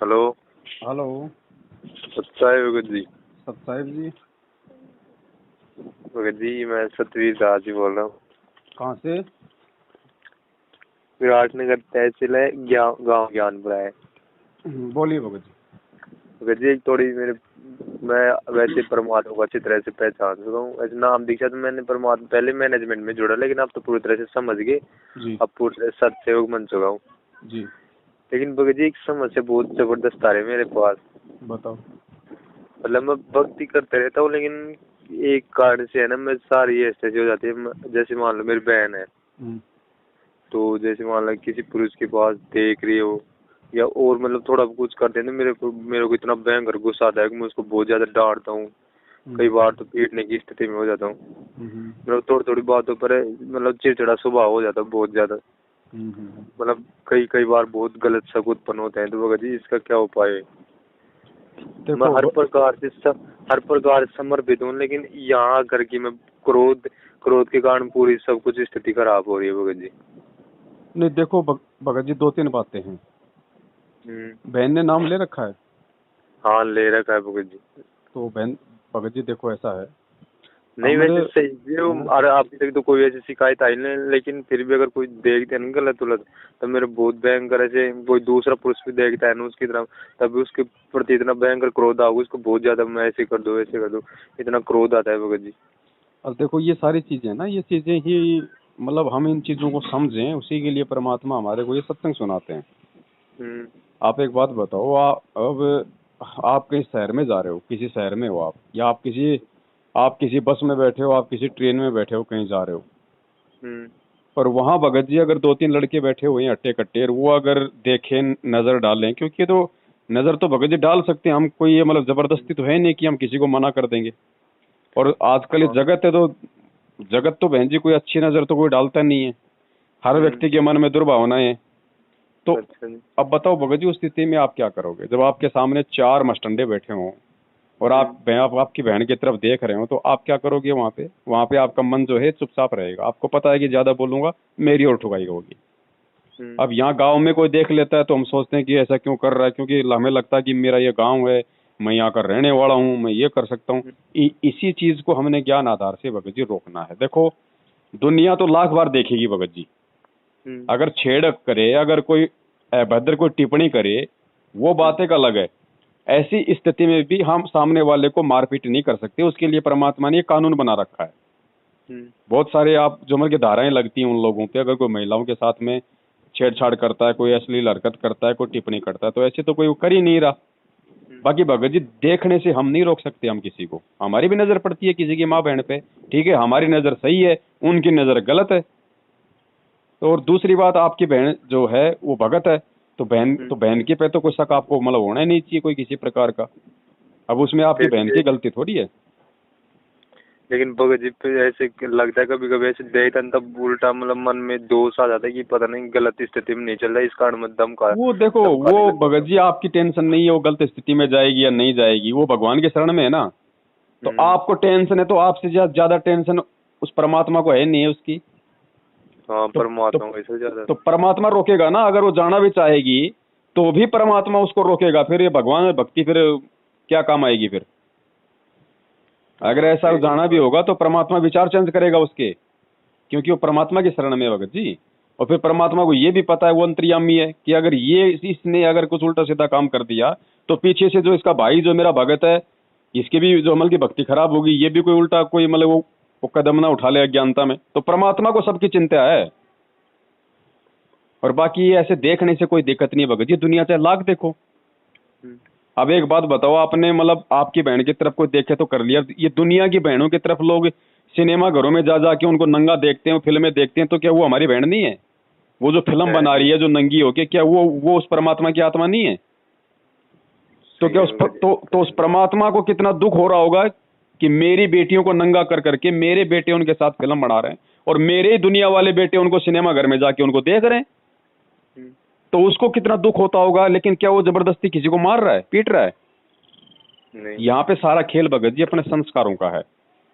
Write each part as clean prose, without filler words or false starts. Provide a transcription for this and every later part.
Hello. Hello. सत्साई Bhagat ji. Sahib जी। भगत जी मैं सतवीर दास जी बोल रहा हूँ। कहाँ से? विराटनगर तहसील है, गाँव ज्ञानपुरा है। बोलिए भगत जी। भगत जी एक थोड़ी मैं वैसे परमात्मा को अच्छी तरह से पहचान चुका हूँ। वैसे नाम दीक्षा तो मैंने परमात्मा पहले मैनेजमेंट में जुड़ा, लेकिन अब तो पूरी तरह से समझ गए। जी अब पूरी तरह से सत्सेवक बन चुका हूँ। जी। लेकिन भगत जी एक समस्या बहुत जबरदस्त आ रही है मेरे पास। बताओ। मतलब मैं भक्ति करते रहता हूँ, लेकिन एक कारण से है ना, मैं सारी ऐसे हो जाती है। जैसे मान लो मेरी बहन है, तो जैसे मान लो किसी पुरुष के पास देख रही हो या और मतलब थोड़ा कुछ करते हैं तो मेरे को इतना भयंकर गुस्सा आता है कि मैं उसको बहुत ज्यादा डांटता हूँ। कई बार तो पीटने की स्थिति में हो जाता हूँ। मतलब थोड़ी थोड़ी बातों पर मतलब चिड़चिड़ा स्वभाव हो जाता है बहुत ज्यादा। मतलब कई कई बार बहुत गलत शक उत्पन्न होते हैं। तो भगत जी इसका क्या उपाय है? मैं देखो हर प्रकार से समर्पित हूँ, लेकिन यहाँ करके मैं क्रोध क्रोध के कारण पूरी सब कुछ स्थिति खराब हो रही है भगत जी। नहीं, देखो भगत जी, दो तीन बातें हैं। बहन ने नाम ले रखा है? हाँ ले रखा है भगत जी। तो बहन, भगत जी देखो ऐसा है। नहीं वैसे सही जो और अभी तक तो कोई ऐसी शिकायत आई नहीं, लेकिन फिर भी अगर कोई देखते हैं ना गलत उलट, तो मेरे बहुत भयंकर ऐसे कोई दूसरा पुरुष भी देखता है ना उसकी तरफ, तभी उसके प्रति इतना भयंकर क्रोध आऊगा उसको बहुत ज्यादा, मैं ऐसे कर दूं वैसे कर दूं, इतना क्रोध आता है भगत जी। अब देखो ये सारी चीजें ना, ये चीजें ही मतलब हम इन चीजों को समझें, उसी के लिए परमात्मा हमारे को ये सत्संग सुनाते हैं। आप एक बात बताओ, अब आप कहीं शहर में जा रहे हो, किसी शहर में हो आप, या आप किसी बस में बैठे हो, आप किसी ट्रेन में बैठे हो, कहीं जा रहे हो, पर वहां भगत जी अगर दो तीन लड़के बैठे हुए हैं अट्टे कट्टे, वो अगर देखें, नजर डालें, क्योंकि तो नजर तो भगत जी डाल सकते हैं हम, कोई ये मतलब जबरदस्ती तो है नहीं कि हम किसी को मना कर देंगे। और आजकल ये जगत है, तो जगत तो बहन जी कोई अच्छी नजर तो कोई डालता नहीं है, हर व्यक्ति के मन में दुर्भावनाएं हैं। तो अब बताओ भगत जी, उस स्थिति में आप क्या करोगे जब आपके सामने चार मस्टंडे बैठे हों और आप आपकी बहन की तरफ देख रहे हो, तो आप क्या करोगे? वहां पे आपका मन जो है चुपचाप रहेगा, आपको पता है कि ज्यादा बोलूंगा मेरी और ठुकाई होगी। अब यहाँ गांव में कोई देख लेता है तो हम सोचते हैं कि ऐसा क्यों कर रहा है, क्योंकि हमें लगता है कि मेरा ये गांव है, मैं यहाँ का रहने वाला हूँ, मैं ये कर सकता हूँ। इसी चीज को हमने ज्ञान आधार से भगत जी रोकना है। देखो दुनिया तो लाख बार देखेगी भगत जी, अगर छेड़ करे, अगर कोई अभद्र कोई टिप्पणी करे, वो बात एक अलग है। ऐसी स्थिति में भी हम सामने वाले को मारपीट नहीं कर सकते, उसके लिए परमात्मा ने ये कानून बना रखा है। बहुत सारे आप जो मतलब की धाराएं लगती हैं उन लोगों पे, अगर कोई महिलाओं के साथ में छेड़छाड़ करता है, कोई अश्लील हरकत करता है, कोई टिप्पणी करता है, तो ऐसे तो कोई कर ही नहीं रहा। बाकी भगत जी देखने से हम नहीं रोक सकते, हम किसी को, हमारी भी नजर पड़ती है किसी की माँ बहन पे, ठीक है, हमारी नजर सही है, उनकी नजर गलत है। तो और दूसरी बात, आपकी बहन जो है वो भगत है, तो बहन के पे तो कोई शक आपको मतलब होना ही नहीं चाहिए कोई किसी प्रकार का। अब उसमें आपकी बहन की गलती थोड़ी है। लेकिन भगत जी पे ऐसे लगता है कभी कभी ऐसे देखता है तब उल्टा मतलब मन में दोष आ जाता है कि पता नहीं गलत स्थिति में नहीं चल रहा है, इस कारण में वो देखो, वो भगत जी आपकी टेंशन नहीं है वो गलत स्थिति में जाएगी या नहीं जाएगी, वो भगवान के शरण में है ना। तो आपको टेंशन है, तो आपसे ज्यादा टेंशन उस परमात्मा को है नहीं है उसकी। हाँ परमात्मा को ज्यादा। तो परमात्मा रोकेगा ना, अगर वो जाना भी चाहेगी तो भी परमात्मा उसको रोकेगा, फिर ये भगवान भक्ति फिर क्या काम आएगी फिर? अगर ऐसा जाना भी होगा तो परमात्मा विचार चेंज करेगा उसके, क्योंकि वो परमात्मा की शरण में है भगत जी। और फिर परमात्मा को ये भी पता है, वो अंतर्यामी है, कि अगर ये इसने अगर कुछ उल्टा सीधा काम कर दिया तो पीछे से जो इसका भाई जो मेरा भगत है, इसकी भी जो अमल की भक्ति खराब होगी, ये भी कोई उल्टा कोई मतलब वो कदम ना उठा ले अज्ञानता में। तो परमात्मा को सबकी चिंता है। और बाकी ऐसे देखने से कोई दिक्कत नहीं है भगत जी, दुनिया चाहे लाख देखो। अब एक बात बताओ, आपने मतलब आपकी बहन की तरफ कोई देखे तो कर लिया, ये दुनिया की बहनों की तरफ लोग सिनेमा घरों में जा जाके उनको नंगा देखते हैं, फिल्में देखते हैं, तो क्या वो हमारी बहन नहीं है? वो जो फिल्म बना रही है जो नंगी होके, क्या वो उस परमात्मा की आत्मा नहीं है? तो क्या उस परमात्मा को कितना दुख हो रहा होगा कि मेरी बेटियों को नंगा कर करके मेरे बेटे उनके साथ फिल्म बना रहे हैं, और मेरे ही दुनिया वाले बेटे उनको सिनेमा घर में जाके उनको देख रहे हैं, तो उसको कितना दुख होता होगा। लेकिन क्या वो जबरदस्ती किसी को मार रहा है, पीट रहा है? यहाँ पे सारा खेल भगत जी अपने संस्कारों का है।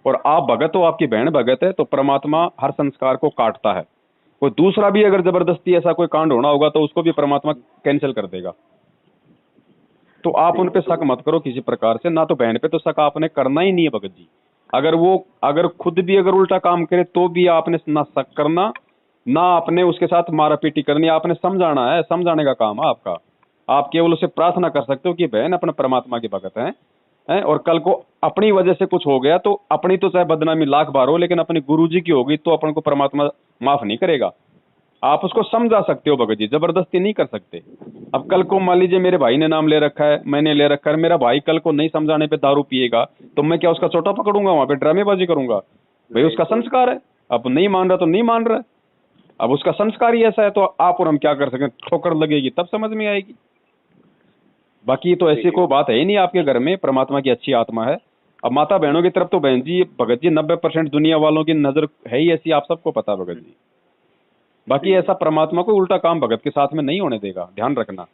और आप भगत हो, आपकी बहन भगत है, तो परमात्मा हर संस्कार को काटता है। कोई दूसरा भी अगर जबरदस्ती ऐसा कोई कांड होना होगा तो उसको भी परमात्मा कैंसिल कर देगा। तो आप उन पे शक मत करो किसी प्रकार से। ना तो बहन पे तो शक आपने करना ही नहीं है भगत जी। अगर खुद भी अगर उल्टा काम करे तो भी आपने ना शक करना, ना आपने उसके साथ मारापीटी करनी। आपने समझाना है, समझाने का काम है आपका। आप केवल उसे प्रार्थना कर सकते हो कि बहन अपने परमात्मा के भगत हैं, और कल को अपनी वजह से कुछ हो गया तो अपनी तो चाहे बदनामी लाख बार हो, लेकिन अपने गुरुजी की होगी तो अपन को परमात्मा माफ नहीं करेगा। आप उसको समझा सकते हो भगत जी, जबरदस्ती नहीं कर सकते। अब कल को मान लीजिए मेरे भाई ने नाम ले रखा है, मैंने ले रखा है, मेरा भाई कल को नहीं समझाने पे दारू पिएगा तो मैं क्या उसका चोटा पकड़ूंगा, वहां पे ड्रामेबाजी करूंगा? भाई उसका संस्कार है, अब नहीं मान रहा तो नहीं मान रहा है, अब उसका संस्कार ही ऐसा है, तो आप और हम क्या कर सकें? ठोकर लगेगी तब समझ में आएगी। बाकी तो ऐसी कोई बात है ही नहीं। आपके घर में परमात्मा की अच्छी आत्मा है। अब माता बहनों की तरफ तो बहन जी भगत जी 90% दुनिया वालों की नजर है ही ऐसी, आप सबको पता भगत जी। बाकी ऐसा परमात्मा को उल्टा काम भगत के साथ में नहीं होने देगा, ध्यान रखना।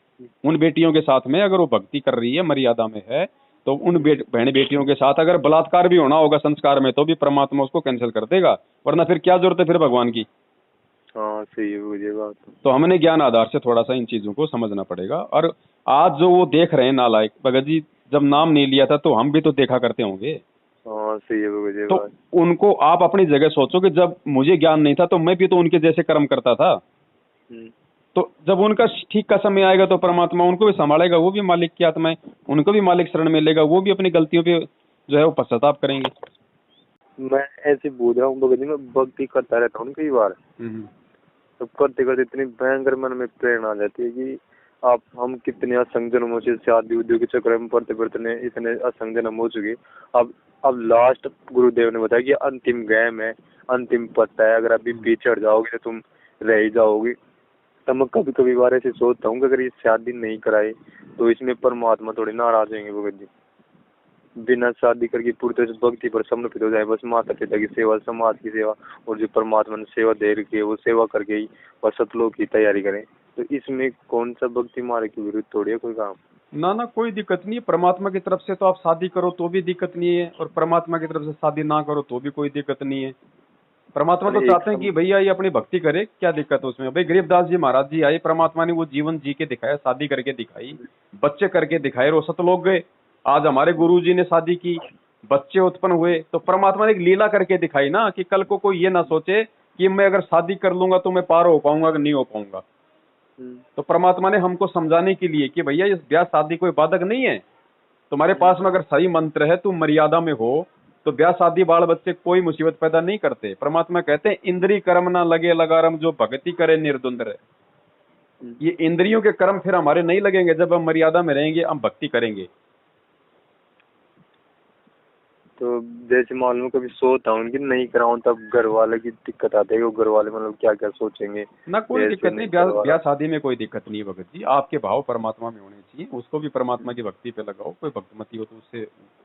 उन बेटियों के साथ में अगर वो भक्ति कर रही है, मर्यादा में है, तो उन बहन बेटियों के साथ अगर बलात्कार भी होना होगा संस्कार में तो भी परमात्मा उसको कैंसिल कर देगा, वरना फिर क्या जरूरत है फिर भगवान की। हाँ सही है मुझे बात। तो हमने ज्ञान आधार से थोड़ा सा इन चीजों को समझना पड़ेगा। और आज जो वो देख रहे हैं नालायक, भगत जी जब नाम नहीं लिया था तो हम भी तो देखा करते होंगे। हाँ सही है मुझे तो बात। उनको आप अपनी जगह सोचो कि जब मुझे ज्ञान नहीं था तो मैं भी तो उनके जैसे कर्म करता था। तो जब उनका ठीक का समय आएगा तो परमात्मा उनको भी संभालेगा, वो भी मालिक की आत्मा है, उनको भी मालिक शरण मिलेगा, वो भी अपनी गलतियों पे जो है वो पश्चाताप करेंगे। मैं ऐसे बोल रहा हूँ भगत जी, मैं भक्ति करता रहता हूँ कई बार, तो करते करते इतनी भयंकर मन में प्रेरणा आ जाती है कि हम कितने असंग जन्मों से शादी उद्योग के चक्कर में पढ़ते पढ़ते इतने असंग जन्म हो चुके। अब लास्ट गुरुदेव ने बताया कि अंतिम गेम है, अंतिम पत्ता है, अगर अभी पीछे हट जाओगे तो तुम रह ही जाओगे। तब मैं कभी कभी बार ऐसे सोचता हूँ कि अगर ये शादी नहीं कराई तो इसमें परमात्मा थोड़ी नाराज होंगे भगत जी। बिना शादी करके पूरी तरह से भक्ति पर समर्पित हो जाए, बस माता पिता की सेवा, समाज की सेवा, और जो परमात्मा ने सेवा दे रखी है वो सेवा करके ही बस सतलोक की तैयारी करें। तो इसमें कौन सा भक्ति मार्ग के विरुद्ध थोड़ी है कोई काम? ना ना कोई दिक्कत नहीं है। परमात्मा की तरफ से तो आप शादी करो तो भी दिक्कत नहीं है, और परमात्मा की तरफ से शादी ना करो तो भी कोई दिक्कत नहीं है। परमात्मा तो चाहते हैं कि भैया ये अपनी भक्ति करे, क्या दिक्कत है उसमें? भाई गरीबदास जी महाराज जी आए, परमात्मा ने वो जीवन जी के दिखाया, शादी करके दिखाई, बच्चे करके दिखाए, वो सतलोक गए। आज हमारे गुरु जी ने शादी की, बच्चे उत्पन्न हुए, तो परमात्मा ने एक लीला करके दिखाई ना, कि कल को कोई ये ना सोचे कि मैं अगर शादी कर लूंगा तो मैं पार हो पाऊंगा कि नहीं हो पाऊंगा। तो परमात्मा ने हमको समझाने के लिए कि भैया इस ब्याह शादी कोई बाधक नहीं है, तुम्हारे पास में अगर सही मंत्र है, तुम मर्यादा में हो, तो ब्याह शादी बाल बच्चे कोई मुसीबत पैदा नहीं करते। परमात्मा कहते हैं इंद्री कर्म ना लगे लगारम, जो भक्ति करे निर्द्वंद रहे। ये इंद्रियों के कर्म फिर हमारे नहीं लगेंगे जब हम मर्यादा में रहेंगे, हम भक्ति करेंगे। तो जैसे मालूम कभी सोचता हूँ कि नहीं कराऊं, तब घर वाले की दिक्कत आती है, वो घर वाले मतलब क्या क्या सोचेंगे। ना कोई दिक्कत नहीं, ब्याह शादी में कोई दिक्कत नहीं है भगत जी। आपके भाव परमात्मा में होने चाहिए, उसको भी परमात्मा की भक्ति पे लगाओ। कोई भक्तमती हो तो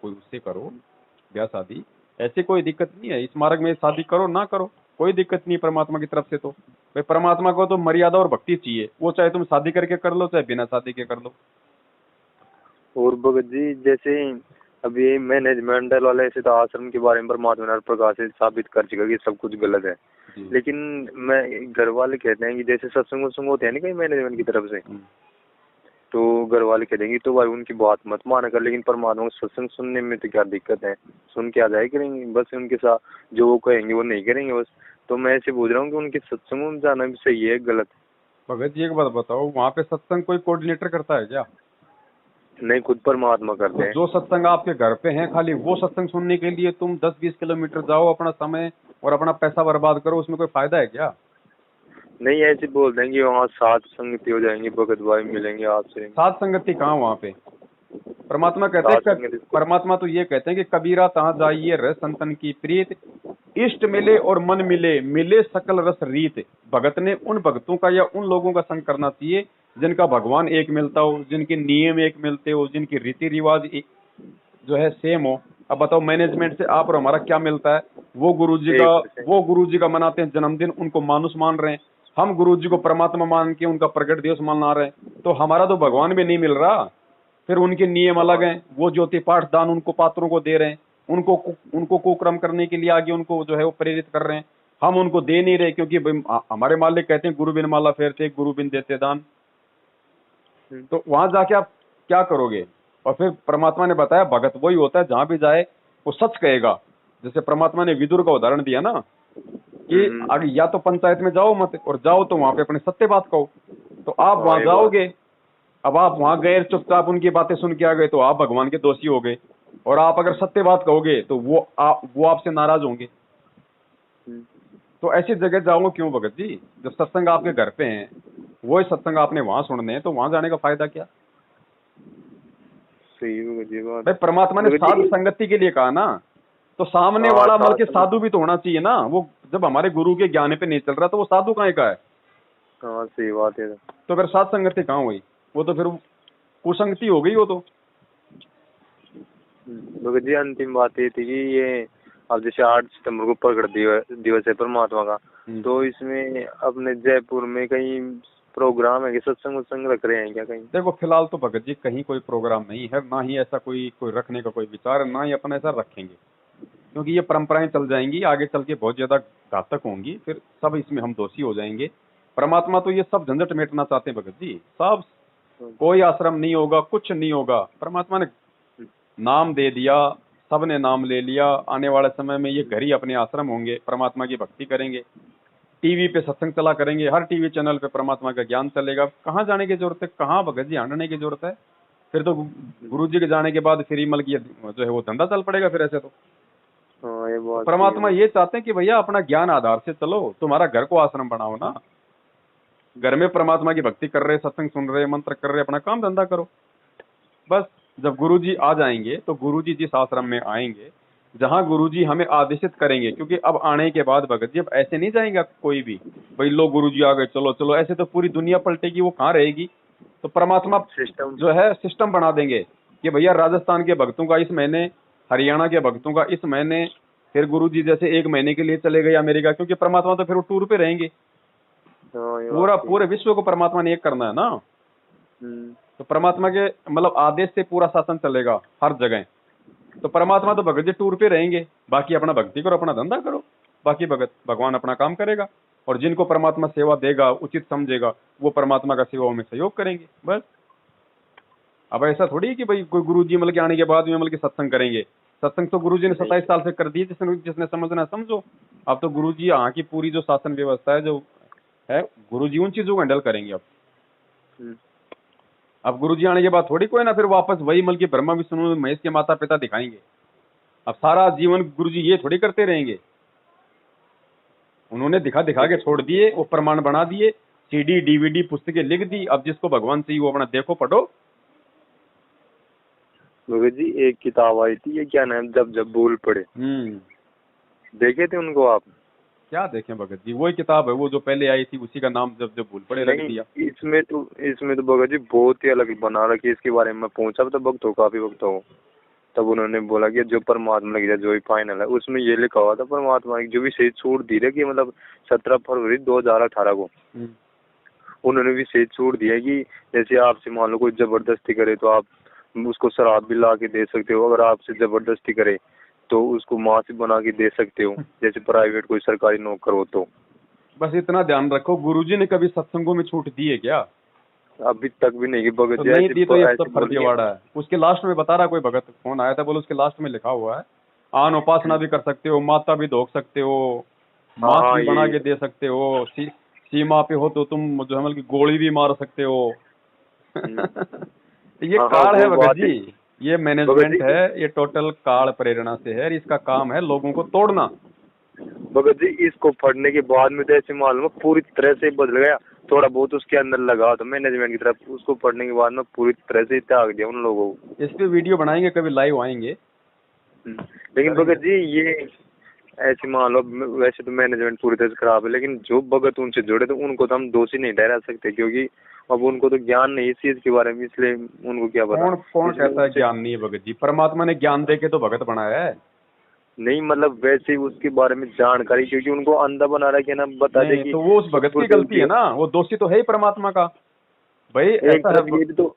उससे करो ब्याह शादी, ऐसे कोई दिक्कत नहीं है। इस मार्ग में शादी करो ना करो कोई दिक्कत नहीं परमात्मा की तरफ से। तो भाई परमात्मा को तो मर्यादा और भक्ति चाहिए, वो चाहे तुम शादी करके कर लो चाहे बिना शादी के कर लो। और भगत जी जैसे अभी मैनेजमेंट वाले ऐसे तो आश्रम के बारे में परमात्मा ने प्रकाशित साबित कर चुका कि सब कुछ गलत है, लेकिन मैं घर वाले कहते हैं कि जैसे सत्संग वत्संग होते हैं ना कहीं मैनेजमेंट की तरफ से, तो घर वाले कह देंगे तो भाई उनकी बात मत माना कर, लेकिन परमात्मा को सत्संग सुनने में तो क्या दिक्कत है, सुन के आ जाए करेंगे, बस उनके साथ जो वो कहेंगे वो नहीं करेंगे बस। तो मैं ऐसे पूछ रहा हूँ कि उनके सत्संग में जाना भी सही है गलत? भगत जी एक बात बताओ, वहाँ पे सत्संग कोई कोऑर्डिनेटर करता है क्या? नहीं, खुद परमात्मा करते हैं। जो सत्संग आपके घर पे है, खाली वो सत्संग सुनने के लिए तुम 10-20 किलोमीटर जाओ, अपना समय और अपना पैसा बर्बाद करो, उसमें कोई फायदा है क्या? नहीं, ऐसे बोल देंगे वहाँ साथ संगति हो जाएंगे, भगत भाई मिलेंगे आपसे। साथ संगति कहाँ वहाँ पे? परमात्मा कहते हैं, परमात्मा तो ये कहते हैं कि कबीरा तहाँ जाइए रस संतन की प्रीत, इष्ट मिले और मन मिले, मिले सकल रस रीत। भगत ने उन भक्तों का या उन लोगों का संग करना चाहिए जिनका भगवान एक मिलता हो, जिनके नियम एक मिलते हो, जिनकी रीति रिवाज जो है सेम हो। अब बताओ मैनेजमेंट से आप और हमारा क्या मिलता है? वो गुरुजी का मनाते हैं जन्मदिन, उनको मानुष मान रहे हैं, हम गुरुजी को परमात्मा मान के उनका प्रकट दिवस मना रहे हैं, तो हमारा तो भगवान भी नहीं मिल रहा। फिर उनके नियम अलग हैं, वो ज्योति पाठ दान उनको पात्रों को दे रहे हैं, उनको कुक्रम करने के लिए आगे उनको जो है वो प्रेरित कर रहे हैं, हम उनको दे नहीं रहे, क्योंकि हमारे मालिक कहते हैं गुरु बिन माला फेरते गुरु बिन देते दान। तो वहां जाके आप क्या करोगे? और फिर परमात्मा ने बताया भगत वही होता है जहां भी जाए वो सच कहेगा। जैसे परमात्मा ने विदुर का उदाहरण दिया ना कि आगे या तो पंचायत में जाओ मत, और जाओ तो वहां पे अपने सत्य बात कहो। तो आप वहां जाओगे, अब आप वहां गए चुपचाप उनकी बातें सुन के आ गए तो आप भगवान के दोषी हो गए, और आप अगर सत्य बात कहोगे तो वो आपसे नाराज होंगे। तो ऐसी जगह जाओगे क्यों भगत जी, जब सत्संग आपके घर पे हैं, वही सत्संग आपने वहां सुनने हैं, तो वहां जाने का फायदा क्या। सही भगत जी बात। भाई परमात्मा ने साधु संगति के लिए कहा ना, तो सामने वाला मतलब के साधु भी तो होना चाहिए ना। वो जब हमारे गुरु के ज्ञान पे नहीं चल रहा तो वो साधु कहाँ का है। हाँ सही बात है। तो फिर साध संगति कहाँ हुई, वो तो फिर कुसंगति हो गई वो तो। भगत जी अंतिम बात ये थी कि ये अब जैसे 8 सितंबर को प्रकट दिवस है परमात्मा का, तो इसमें अपने जयपुर में कहीं प्रोग्राम है कि सत्संग रख रहे हैं क्या कहीं। देखो फिलहाल तो भगत जी कहीं कोई प्रोग्राम नहीं है, ना ही ऐसा कोई रखने का कोई विचार है, ना ही अपन ऐसा रखेंगे, क्योंकि ये परंपराएं चल जाएंगी आगे चल के बहुत ज्यादा घातक होंगी, फिर सब इसमें हम दोषी हो जाएंगे। परमात्मा तो ये सब झंझट मेटना चाहते हैं भगत जी। सब कोई आश्रम नहीं होगा, कुछ नहीं होगा, परमात्मा ने नाम दे दिया, सबने नाम ले लिया। आने वाले समय में ये घर ही अपने आश्रम होंगे, परमात्मा की भक्ति करेंगे, टीवी पे सत्संग चला करेंगे, हर टीवी चैनल पे परमात्मा का ज्ञान चलेगा। कहाँ जाने की जरूरत है, कहाँ भगत जी हटने की जरूरत है। फिर तो गुरु जी के जाने के बाद फिर मल की जो है वो धंधा चल पड़ेगा फिर ऐसे तो। परमात्मा ये चाहते हैं कि भैया अपना ज्ञान आधार से चलो, तुम्हारा घर को आश्रम बनाओ ना, घर में परमात्मा की भक्ति कर रहे, सत्संग सुन रहे, मंत्र कर रहे, अपना काम धंधा करो बस। जब गुरुजी आ जाएंगे तो गुरुजी जिस आश्रम में आएंगे, जहां गुरुजी हमें आदेशित करेंगे, क्योंकि अब आने के बाद भगत जी अब ऐसे नहीं जाएंगे कोई भी, भाई लो गुरुजी आ गए चलो चलो, ऐसे तो पूरी दुनिया पलटेगी, वो कहाँ रहेगी। तो परमात्मा सिस्टम जो है सिस्टम बना देंगे कि भैया राजस्थान के भक्तों का इस महीने, हरियाणा के भक्तों का इस महीने, फिर गुरुजी जैसे 1 महीने के लिए चले गए अमेरिका, क्योंकि परमात्मा तो फिर वो टूर पे रहेंगे। पूरे विश्व को परमात्मा ने एक करना है ना। तो परमात्मा के मतलब आदेश से पूरा शासन चलेगा हर जगह। तो परमात्मा तो भगत जी टूर पे रहेंगे, बाकी अपना भक्ति करो, अपना धंधा करो, बाकी भगवान अपना काम करेगा। और जिनको परमात्मा सेवा देगा, उचित समझेगा, वो परमात्मा का सेवा में सहयोग करेंगे बस। अब ऐसा थोड़ी है कि भाई कोई गुरु जी मतलब के आने के बाद में मतलब के सत्संग करेंगे। सत्संग तो गुरु जी ने 27 साल से कर दिए, जिसने समझना समझो। अब तो गुरु जी यहाँ की पूरी जो शासन व्यवस्था है जो है, गुरु जी उन चीजों को हैंडल करेंगे। अब गुरु जी आने के बाद थोड़ी कोई ना फिर वापस वही मल की ब्रह्मा विष्णु महेश के माता पिता दिखाएंगे। अब सारा जीवन गुरु जी ये थोड़ी करते रहेंगे, उन्होंने दिखा दिखा के छोड़ दिए, वो प्रमाण बना दिए, सीडी डीवीडी पुस्तकें लिख दी। अब जिसको भगवान चाहिए वो अपना देखो पढ़ो। भगत जी एक किताब आई थी, ये क्या नाम, जब जब भूल पड़े, देखे थे उनको आप। क्या देखें भगत जी, वही किताब है वो जो पहले आई थी, उसी का नाम जब जब भूल पड़े रख दिया। इसमें तो भगत जी बहुत ही अलग बना रखी है। इसके बारे में पूछा तो भक्तों काफी भक्तों, तब उन्होंने बोला कि जो परमात्मा लग जाए जो ही फाइनल है। उसमें ये लिखा हुआ था परमात्मा की जो भी सही छूट दी रही, मतलब 17 फरवरी 2018 को उन्होंने भी सही छूट दिया कि जैसे आपसे मान लो कोई जबरदस्ती करे तो आप उसको शराब भी ला के दे सकते हो, अगर आपसे जबरदस्ती करे तो उसको मासी बना के दे सकते हो, जैसे प्राइवेट कोई सरकारी नौकर हो तो। बस इतना ध्यान रखो, गुरुजी ने कभी सत्संगों में छूट दी है क्या? अभी तक भी नहीं भगत तो नहीं दी तो ये सब फर्जीवाड़ा है। उसके लास्ट में बता रहा कोई भगत फोन आया था, बोलो उसके लास्ट में लिखा हुआ है आन उपासना भी कर सकते हो, माता भी धोख सकते हो, मांस भी बना के दे सकते हो, सीमा पे हो तो तुम जो है की गोली भी मार सकते हो। ये काल है भगत जी, ये मैनेजमेंट है, ये टोटल काल प्रेरणा से है। इसका काम है लोगों को तोड़ना। भगत जी इसको पढ़ने के बाद में तो ऐसे मालूम पूरी तरह से बदल गया, थोड़ा बहुत उसके अंदर लगा तो मैनेजमेंट की तरफ, उसको पढ़ने के बाद में पूरी तरह से त्याग दिया उन लोगों को। इस पे वीडियो बनाएंगे, कभी लाइव आएंगे। लेकिन भगत जी ये ऐसे मान लो, वैसे तो मैनेजमेंट पूरी तरह से खराब है, लेकिन जो भगत उनसे जुड़े तो उनको तो हम दोषी नहीं ठहरा सकते, क्योंकि अब उनको तो ज्ञान नहीं इस चीज के बारे में, इसलिए उनको क्या पता। कौन कहता है ज्ञान नहीं है भगत जी? परमात्मा ने ज्ञान दे के तो भगत बनाया है। नहीं मतलब वैसे ही उसके बारे में जानकारी, क्योंकि उनको अंधा बना रहा है ना, बता दे कि तो वो उस भगत की गलती है ना, वो दोषी तो है ही परमात्मा का भाई। एक तरफ ये भी तो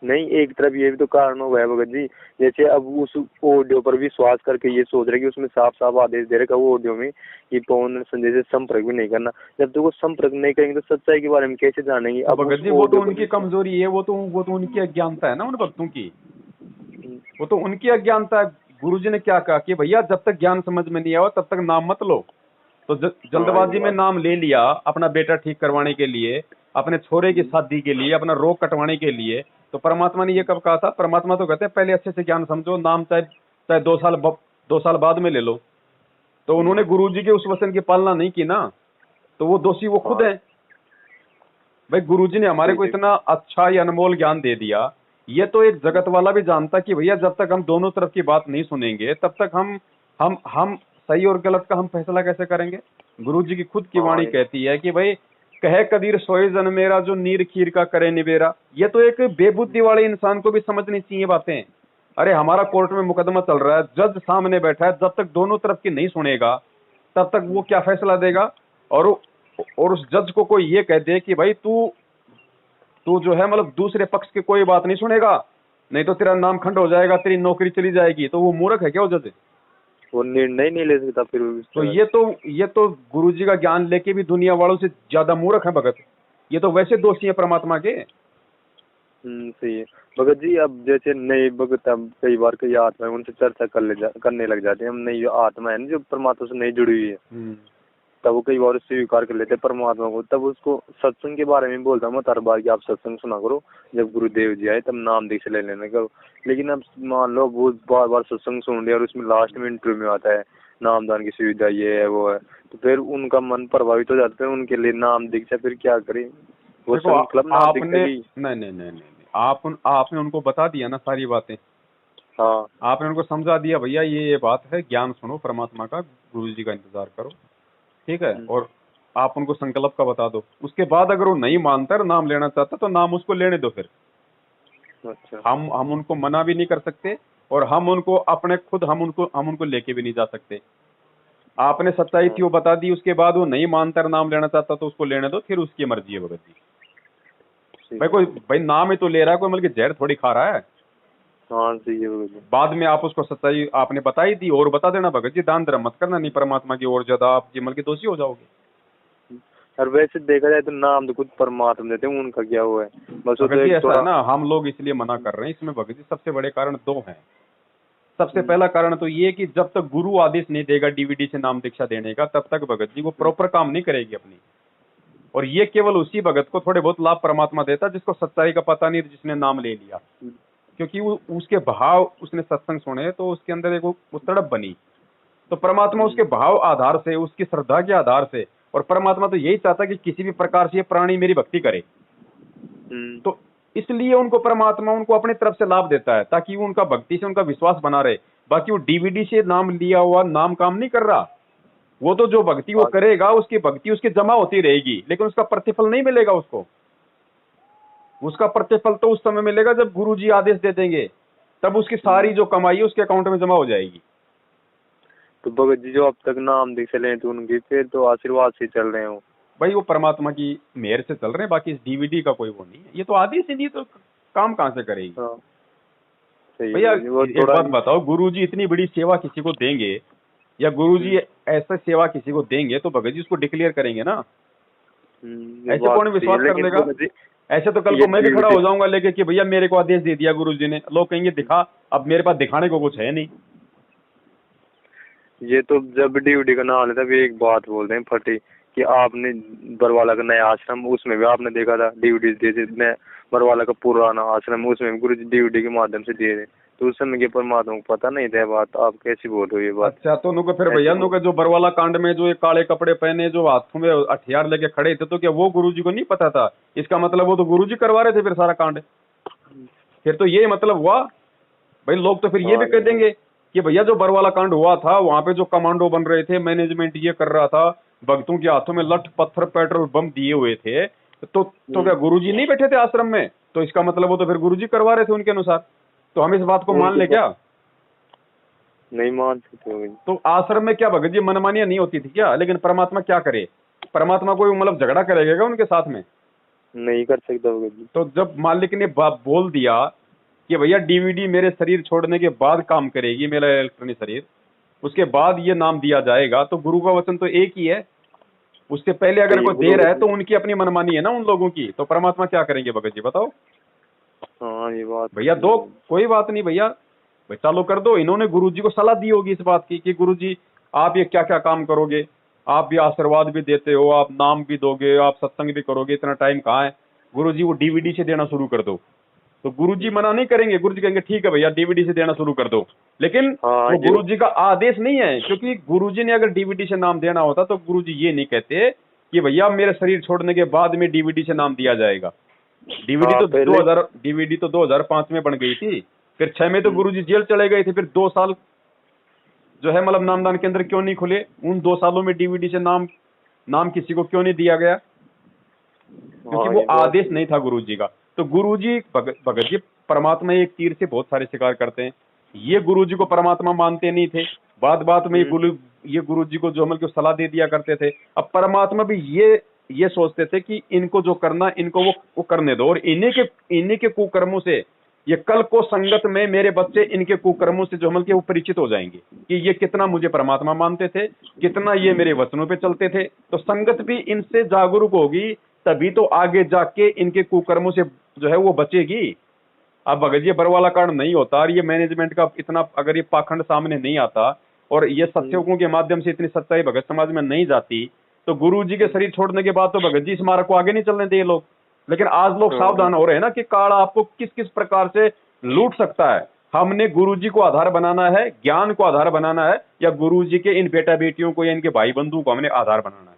नहीं, एक तरफ ये भी तो कारण हो गया भगत जी, जैसे अब उस ऑडियो पर विश्वास करके ये सोच रहे कि उसमें साफ साफ आदेश दे रहे वो ऑडियो में कि पवन संजय से संपर्क भी नहीं करना। जब तक वो संपर्क नहीं करेंगे तो सच्चाई के बारे में कैसे जानेंगे? अब भगत जी वो तो उनकी कमजोरी है, वो तो उनकी अज्ञानता है ना उन भक्तों की। वो तो उनकी अज्ञानता है। गुरुजी ने क्या कहा कि भैया जब तक ज्ञान समझ में नहीं आया तब तक नाम मत लो। तो जल्दबाजी में नाम ले लिया अपना बेटा ठीक करवाने के लिए, अपने छोरे की शादी के लिए, अपना रोग कटवाने के लिए। तो परमात्मा ने ये कब कहा था? परमात्मा तो कहते हैं पहले अच्छे से ज्ञान समझो, नाम चाहे चाहे 2 साल बाद में ले लो। तो उन्होंने गुरुजी के उस वचन की पालना नहीं की ना, तो वो दोषी वो खुद है। भाई गुरुजी ने हमारे को इतना अच्छा या अनमोल ज्ञान दे दिया, ये तो एक जगत वाला भी जानता कि भैया जब तक हम दोनों तरफ की बात नहीं सुनेंगे तब तक हम सही और गलत का हम फैसला कैसे करेंगे। गुरुजी की खुद की वाणी कहती है कि भाई कहे कबीर सोए जन मेरा जो नीर खीर का करे निबेरा। ये तो एक बेबुद्धि वाले इंसान को भी समझनी चाहिए बातें। अरे हमारा कोर्ट में मुकदमा चल रहा है, जज सामने बैठा है, जब तक दोनों तरफ की नहीं सुनेगा तब तक वो क्या फैसला देगा। और उस जज को कोई ये कह दे कि भाई तू जो है मतलब दूसरे पक्ष की कोई बात नहीं सुनेगा, नहीं तो तेरा नाम खंड हो जाएगा, तेरी नौकरी चली जाएगी, तो वो मूर्ख है क्या वो जज? वो निर्णय नहीं ले सकता फिर। तो ये तो गुरुजी का ज्ञान लेके भी दुनिया वालों से ज्यादा मूर्ख है भगत। ये तो वैसे दोषी है परमात्मा के। सही है भगत जी। अब जैसे नए भगत हम कई बार कई आत्मा है उनसे चर्चा करने लग जाते हैं। हम नई आत्मा है ना जो परमात्मा से नहीं जुड़ी हुई है, तब वो कई बार स्वीकार कर लेते हैं परमात्मा को। तब उसको सत्संग के बारे में बोलता हूँ मैं हर बार कि आप सत्संग सुना करो, जब गुरुदेव जी आए तब नाम दीक्षा ले लेने का। लेकिन अब मान लो वो बार बार सत्संग सुन लिया और उसमें लास्ट में इंटरव्यू में आता है नामदान की सुविधा ये है वो है, तो फिर उनका मन प्रभावित हो जाता है। उनके लिए नाम दीक्षा फिर क्या करें? वो आपने नहीं, आपने उनको बता दिया ना सारी बातें। हाँ, आपने उनको समझा दिया भैया ये बात है, ज्ञान सुनो परमात्मा का, गुरुजी का इंतजार करो, ठीक है। और आप उनको संकल्प का बता दो। उसके बाद अगर वो नहीं मानता और नाम लेना चाहता तो नाम उसको लेने दो फिर। अच्छा। हम उनको मना भी नहीं कर सकते और हम उनको अपने खुद हम उनको लेके भी नहीं जा सकते। आपने सच्चाई थी वो बता दी, उसके बाद वो नहीं मानता नाम लेना चाहता तो उसको लेने दो, फिर उसकी मर्जी है भगत जी। भाई नाम ही तो ले रहा है, कोई मतलब जहर थोड़ी खा रहा है। हाँ सही है भगत जी। बाद में आप उसको सच्चाई आपने बताई दी और बता देना भगत जी, दान धर्म मत करना, नहीं परमात्मा की और ज्यादा आप जिमल के दोषी हो जाओगे। और वैसे देखा जाए तो नाम तो खुद परमात्मा देते हैं, उनका क्या हुआ है बस। भगत जी ऐसा है ना, हम लोग इसलिए मना कर रहे हैं इसमें भगत जी। सबसे बड़े कारण 2 हैं। सबसे पहला कारण तो ये कि जब तक गुरु आदेश नहीं देगा डीवीडी से नाम दीक्षा देने का तब तक भगत जी वो प्रॉपर काम नहीं करेगी अपनी। और ये केवल उसी भगत को थोड़े बहुत लाभ परमात्मा देता जिसको सच्चाई का पता नहीं, जिसने नाम ले लिया। क्योंकि वो उसके भाव उसने सत्संग सुने तो उसके अंदर एक वो तड़प बनी। तो परमात्मा उसके भाव आधार से, उसकी श्रद्धा के आधार से, और परमात्मा तो यही चाहता कि किसी भी प्रकार से ये प्राणी मेरी भक्ति करे। तो इसलिए उनको परमात्मा उनको अपनी तरफ से लाभ देता है ताकि वो उनका भक्ति से उनका विश्वास बना रहे। बाकी वो डीवीडी से नाम लिया हुआ नाम काम नहीं कर रहा। वो तो जो भक्ति वो करेगा उसकी भक्ति उसकी जमा होती रहेगी, लेकिन उसका प्रतिफल नहीं मिलेगा उसको। उसका प्रतिफल तो उस समय मिलेगा जब गुरुजी आदेश दे देंगे, तब उसकी सारी जो कमाई है उसके अकाउंट में जमा हो जाएगी। तो भगत जी जो अब तक नाम दीक्षा लें तो उनके फिर तो आशीर्वाद से चल रहे हो भाई, वो परमात्मा की मेहर से चल रहे हैं। बाकी इस डीवीडी का कोई वो नहीं है, ये तो आदेश ही नहीं तो काम कहाँ से करेगी। भैया एक बात बताओ, गुरुजी इतनी बड़ी सेवा किसी को देंगे या गुरुजी ऐसा सेवा किसी को देंगे तो भगत जी उसको डिक्लेयर करेंगे ना। ऐसे कौन विश्वास कर लेगा? ऐसे तो कल को मैं भी खड़ा हो जाऊंगा लेके कि भैया मेरे को आदेश दे दिया गुरुजी ने, लोग कहेंगे दिखा, अब मेरे पास दिखाने को कुछ है नहीं। ये तो जब डीवीडी का नाम लेता भी एक बात बोलते हैं फटी कि आपने बरवाला का नया आश्रम, उसमें भी आपने देखा था डीवीडी दे बरवाला का पुराना आश्रम, उसमें गुरु जी डीवीडी के माध्यम से दिए थे। तो उस समय के परमात्मा को पता नहीं था बात, आप कैसी बोल रहे हो ये बात? अच्छा, तो उनको फिर भैया उनको जो बरवाला कांड में जो काले कपड़े पहने जो हाथों में हथियार लेके खड़े थे, तो क्या वो गुरुजी को नहीं पता था? इसका मतलब वो तो गुरुजी करवा रहे थे फिर सारा कांड। फिर तो ये मतलब हुआ भाई, लोग तो फिर ये भी कह देंगे कि भैया जो बरवाला कांड हुआ था वहां पे जो कमांडो बन रहे थे, मैनेजमेंट ये कर रहा था, भक्तों के हाथों में लठ पत्थर पेट्रोल बम दिए हुए थे, तो क्या गुरुजी नहीं बैठे थे आश्रम में? तो इसका मतलब वो तो फिर गुरुजी करवा रहे थे उनके अनुसार। तो हम इस बात को मान ले क्या? नहीं मान सकते। तो आश्रम में क्या भगत जी मनमानियां नहीं होती थी क्या? लेकिन परमात्मा क्या करे? परमात्मा कोई मतलब झगड़ा करेगा उनके साथ में? नहीं कर सकता भगत जी। तो जब मालिक ने बोल दिया कि भैया डीवीडी मेरे शरीर छोड़ने के बाद काम करेगी, मेरा इलेक्ट्रॉनिक शरीर, उसके बाद ये नाम दिया जाएगा, तो गुरु का वचन तो एक ही है। उससे पहले अगर कोई दे रहा है तो उनकी अपनी मनमानी है ना उन लोगों की। तो परमात्मा क्या करेंगे भगत जी बताओ? हाँ ये बात भैया दो, कोई बात नहीं भैया। भाई चालू कर दो। इन्होंने गुरुजी को सलाह दी होगी इस बात की कि गुरुजी आप ये क्या क्या काम करोगे, आप भी आशीर्वाद भी देते हो, आप नाम भी दोगे, आप सत्संग भी करोगे, इतना टाइम कहाँ है, गुरुजी वो डीवीडी से देना शुरू कर दो। तो गुरुजी मना नहीं करेंगे, गुरुजी कहेंगे ठीक है भैया डीवीडी से देना शुरू कर दो। लेकिन वो गुरुजी का आदेश नहीं है, क्योंकि गुरुजी ने अगर डीवीडी से नाम देना होता तो गुरुजी ये नहीं कहते कि भैया मेरे शरीर छोड़ने के बाद में डीवीडी से नाम दिया जाएगा। डीवीडी तो 2005 में बन गई थी, फिर 6 में तो गुरुजी जेल चले गए थे, फिर 2 साल जो है मतलब नामदान केंद्र क्यों नहीं खुले, उन 2 सालों में डीवीडी से नाम किसी को क्यों नहीं दिया गया, क्योंकि वो आदेश नहीं था गुरुजी का। तो गुरुजी भगत जी परमात्मा एक तीर से बहुत सारे शिकार करते हैं। ये गुरुजी को परमात्मा मानते नहीं थे, बात में ये गुरुजी को जो मतलब सलाह दे दिया करते थे। अब परमात्मा भी ये सोचते थे कि इनको जो करना इनको वो करने दो, और इन्हीं के कुकर्मों से ये कल को संगत में मेरे बच्चे इनके कुकर्मों से जो मतलब कि वो परिचित हो जाएंगे कि ये कितना मुझे परमात्मा मानते थे, कितना ये मेरे वचनों पे चलते थे। तो संगत भी इनसे जागरूक होगी, तभी तो आगे जाके इनके कुकर्मों से जो है वो बचेगी। अब अगर ये बरवाला कांड नहीं होता और ये मैनेजमेंट का इतना अगर ये पाखंड सामने नहीं आता और ये सत्संगों के माध्यम से इतनी सच्चाई भगत समाज में नहीं जाती, तो गुरुजी के शरीर छोड़ने के बाद तो भगत जी इस मार्ग को आगे नहीं चलने दिए लोग। लेकिन आज लोग सावधान हो रहे हैं ना कि काल आपको किस किस प्रकार से लूट सकता है। हमने गुरुजी को आधार बनाना है, ज्ञान को आधार बनाना है, या गुरुजी के इन बेटा बेटियों को या इनके भाई बंधु को हमने आधार बनाना है।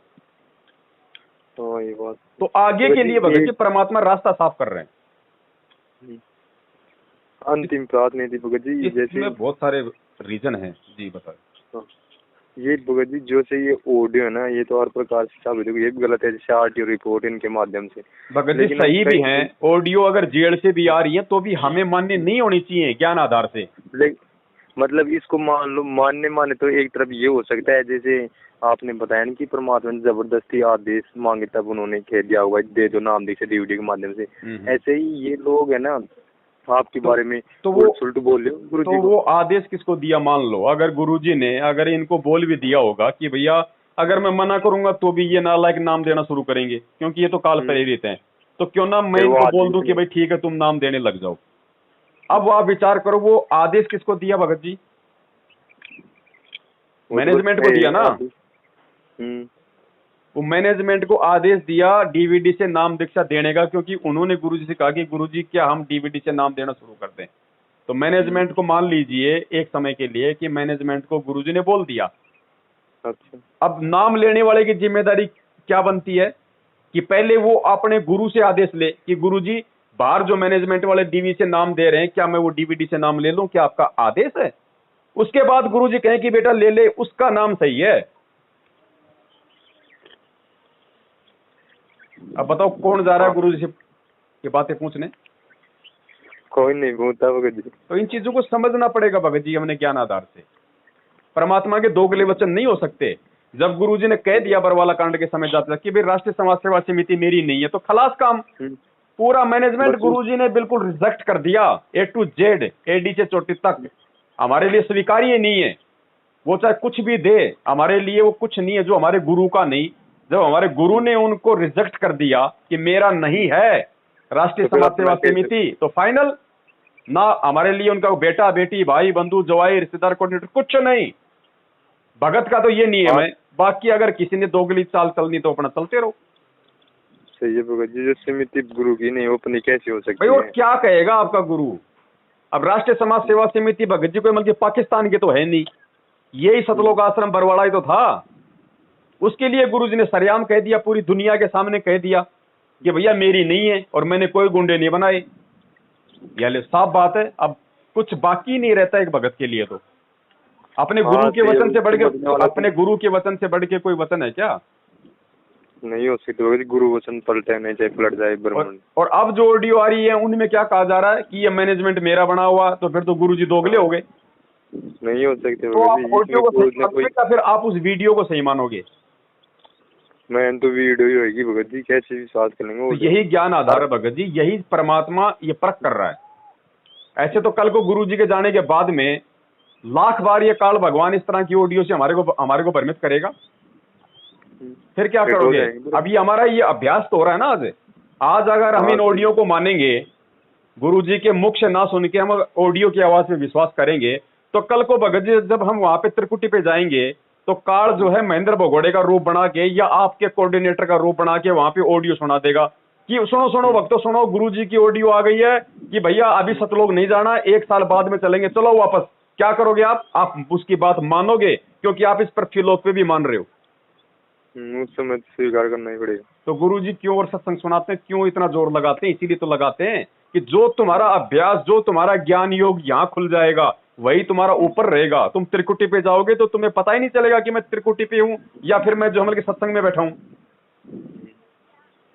तो ये बात तो आगे के लिए भगत जी परमात्मा रास्ता साफ कर रहे हैं। अंतिम प्रार्थना थी भगत जी, जैसे बहुत सारे रीजन हैं जी, बताओ। ये भगत जी जो से ये ऑडियो है ना, ये तो हर प्रकार से साबित हो, ये भी गलत है, जैसे आरटीओ रिपोर्ट इनके माध्यम से भगत जी सही भी है। ऑडियो अगर जेल से भी आ रही है तो भी हमें मान्य नहीं होनी चाहिए ज्ञान आधार से। मतलब इसको मान लो माने तो एक तरफ ये हो सकता है, जैसे आपने बताया ना कि परमात्मा ने जबरदस्ती आदेश मांगे तब उन्होंने कह दिया होगा दे दो नाम दीक्षा डीवीडी के माध्यम से। ऐसे ही ये लोग है ना आपके बारे में तो वो उल्ट बोल रहे हो गुरुजी तो वो आदेश किसको दिया? मान लो अगर गुरुजी ने अगर इनको बोल भी दिया होगा कि भैया अगर मैं मना करूंगा तो भी ये नालायक नाम देना शुरू करेंगे, क्योंकि ये तो काल प्रेरित हैं, तो क्यों ना मैं इनको बोल दूं कि भाई ठीक है तुम नाम देने लग जाओ। अब आप विचार करो वो आदेश किसको दिया भगत जी? मैनेजमेंट को दिया ना। वो मैनेजमेंट को आदेश दिया डीवीडी से नाम दीक्षा देने का, क्योंकि उन्होंने गुरुजी से कहा कि गुरुजी क्या हम डीवीडी से नाम देना शुरू कर दें। तो मैनेजमेंट को मान लीजिए एक समय के लिए कि मैनेजमेंट को गुरुजी ने बोल दिया। अच्छा। अब नाम लेने वाले की जिम्मेदारी क्या बनती है कि पहले वो अपने गुरु से आदेश ले कि गुरुजी बाहर जो मैनेजमेंट वाले डीवीडी से नाम दे रहे हैं क्या मैं वो डीवीडी से नाम ले लूं, क्या आपका आदेश है? उसके बाद गुरुजी कहें कि बेटा ले ले, उसका नाम सही है। अब बताओ कौन जा रहा है गुरुजी से ये बातें पूछने? कोई नहीं पूछता भगत जी। तो इन चीजों को समझना पड़ेगा भगत जी हमने ज्ञान आधार से। परमात्मा के दोगले वचन नहीं हो सकते। जब गुरुजी ने कह दिया बरवाला कांड के समय जाते कि भाई राष्ट्रीय समाज सेवा समिति मेरी नहीं है, तो खलास काम। पूरा मैनेजमेंट गुरुजी ने बिल्कुल रिजेक्ट कर दिया, A to Z, AD से चोटी तक हमारे लिए स्वीकार्य नहीं है। वो चाहे कुछ भी दे हमारे लिए वो कुछ नहीं है जो हमारे गुरु का नहीं। जब हमारे गुरु ने उनको रिजेक्ट कर दिया कि मेरा नहीं है राष्ट्रीय समाज सेवा समिति, तो फाइनल ना हमारे लिए उनका बेटा बेटी भाई बंधु जवाई रिश्तेदार कोऑर्डिनेटर कुछ नहीं। भगत का तो ये नियम है। बाकी अगर किसी ने दोगली चाल चलनी तो अपना चलते रहो। सही है भगत जी, जो समिति गुरु की नहीं वो अपनी कैसे हो सकती है? और क्या कहेगा आपका गुरु? अब राष्ट्रीय समाज सेवा समिति भगत जी कोई मतलब पाकिस्तान के तो है नहीं, यही सतलोक आश्रम बरवाड़ा ही तो था। उसके लिए गुरुजी ने सरेआम कह दिया, पूरी दुनिया के सामने कह दिया कि भैया मेरी नहीं है और मैंने कोई गुंडे नहीं बनाए। यानी साफ बात है, अब कुछ बाकी नहीं रहता एक भगत के लिए। तो अपने गुरु के वचन से बढ़ के अपने गुरु के वचन से बढ़ के कोई वचन है क्या? नहीं हो सकती। गुरु वचन पलटे नहीं चाहे पलट जाए ब्रह्मांड। और अब जो ऑडियो आ रही है उनमें क्या कहा जा रहा है कि ये मैनेजमेंट मेरा बना हुआ, तो फिर तो गुरुजी दोगले हो गए। नहीं हो सकते। तो आप ऑडियो को सही मानोगे या फिर आप उस वीडियो को सही मानोगे? मैं तो वीडियो ही होगी भगत जी, कैसे विश्वास करेंगे? तो यही ज्ञान आधार है भगत जी, यही परमात्मा ये परख कर रहा है। ऐसे तो कल को गुरुजी के जाने के बाद में लाख बार ये काल भगवान इस तरह की ऑडियो से हमारे को भ्रमित करेगा, फिर क्या करोगे? अब ये हमारा ये अभ्यास तो हो रहा है ना। आज अगर हम इन ऑडियो को मानेंगे गुरुजी के मुख से ना सुन के हम ऑडियो की आवाज में विश्वास करेंगे, तो कल को भगत जी जब हम वहां पे त्रिकुटी पे जाएंगे तो काल जो है महेंद्र भगोड़े का रूप बना के या आपके कोऑर्डिनेटर का रूप बना के वहां पे ऑडियो सुना देगा कि सुनो सुनो भक्तों सुनो, गुरुजी की ऑडियो आ गई है कि भैया अभी सतलोक नहीं जाना, 1 साल बाद में चलेंगे, चलो वापस। क्या करोगे आप उसकी बात मानोगे, क्योंकि आप इस पृथ्वीलोक पे भी मान रहे हो। उस समय स्वीकार करना ही पड़ेगा। तो गुरुजी क्यों और सत्संग सुनाते हैं, क्यों इतना जोर लगाते हैं? इसीलिए तो लगाते हैं कि जो तुम्हारा अभ्यास, जो तुम्हारा ज्ञान योग यहाँ खुल जाएगा, वही तुम्हारा ऊपर रहेगा। तुम त्रिकुटी पे जाओगे तो तुम्हें पता ही नहीं चलेगा कि मैं त्रिकुटी पे हूँ या फिर मैं जोहमल के सत्संग में बैठा हूँ।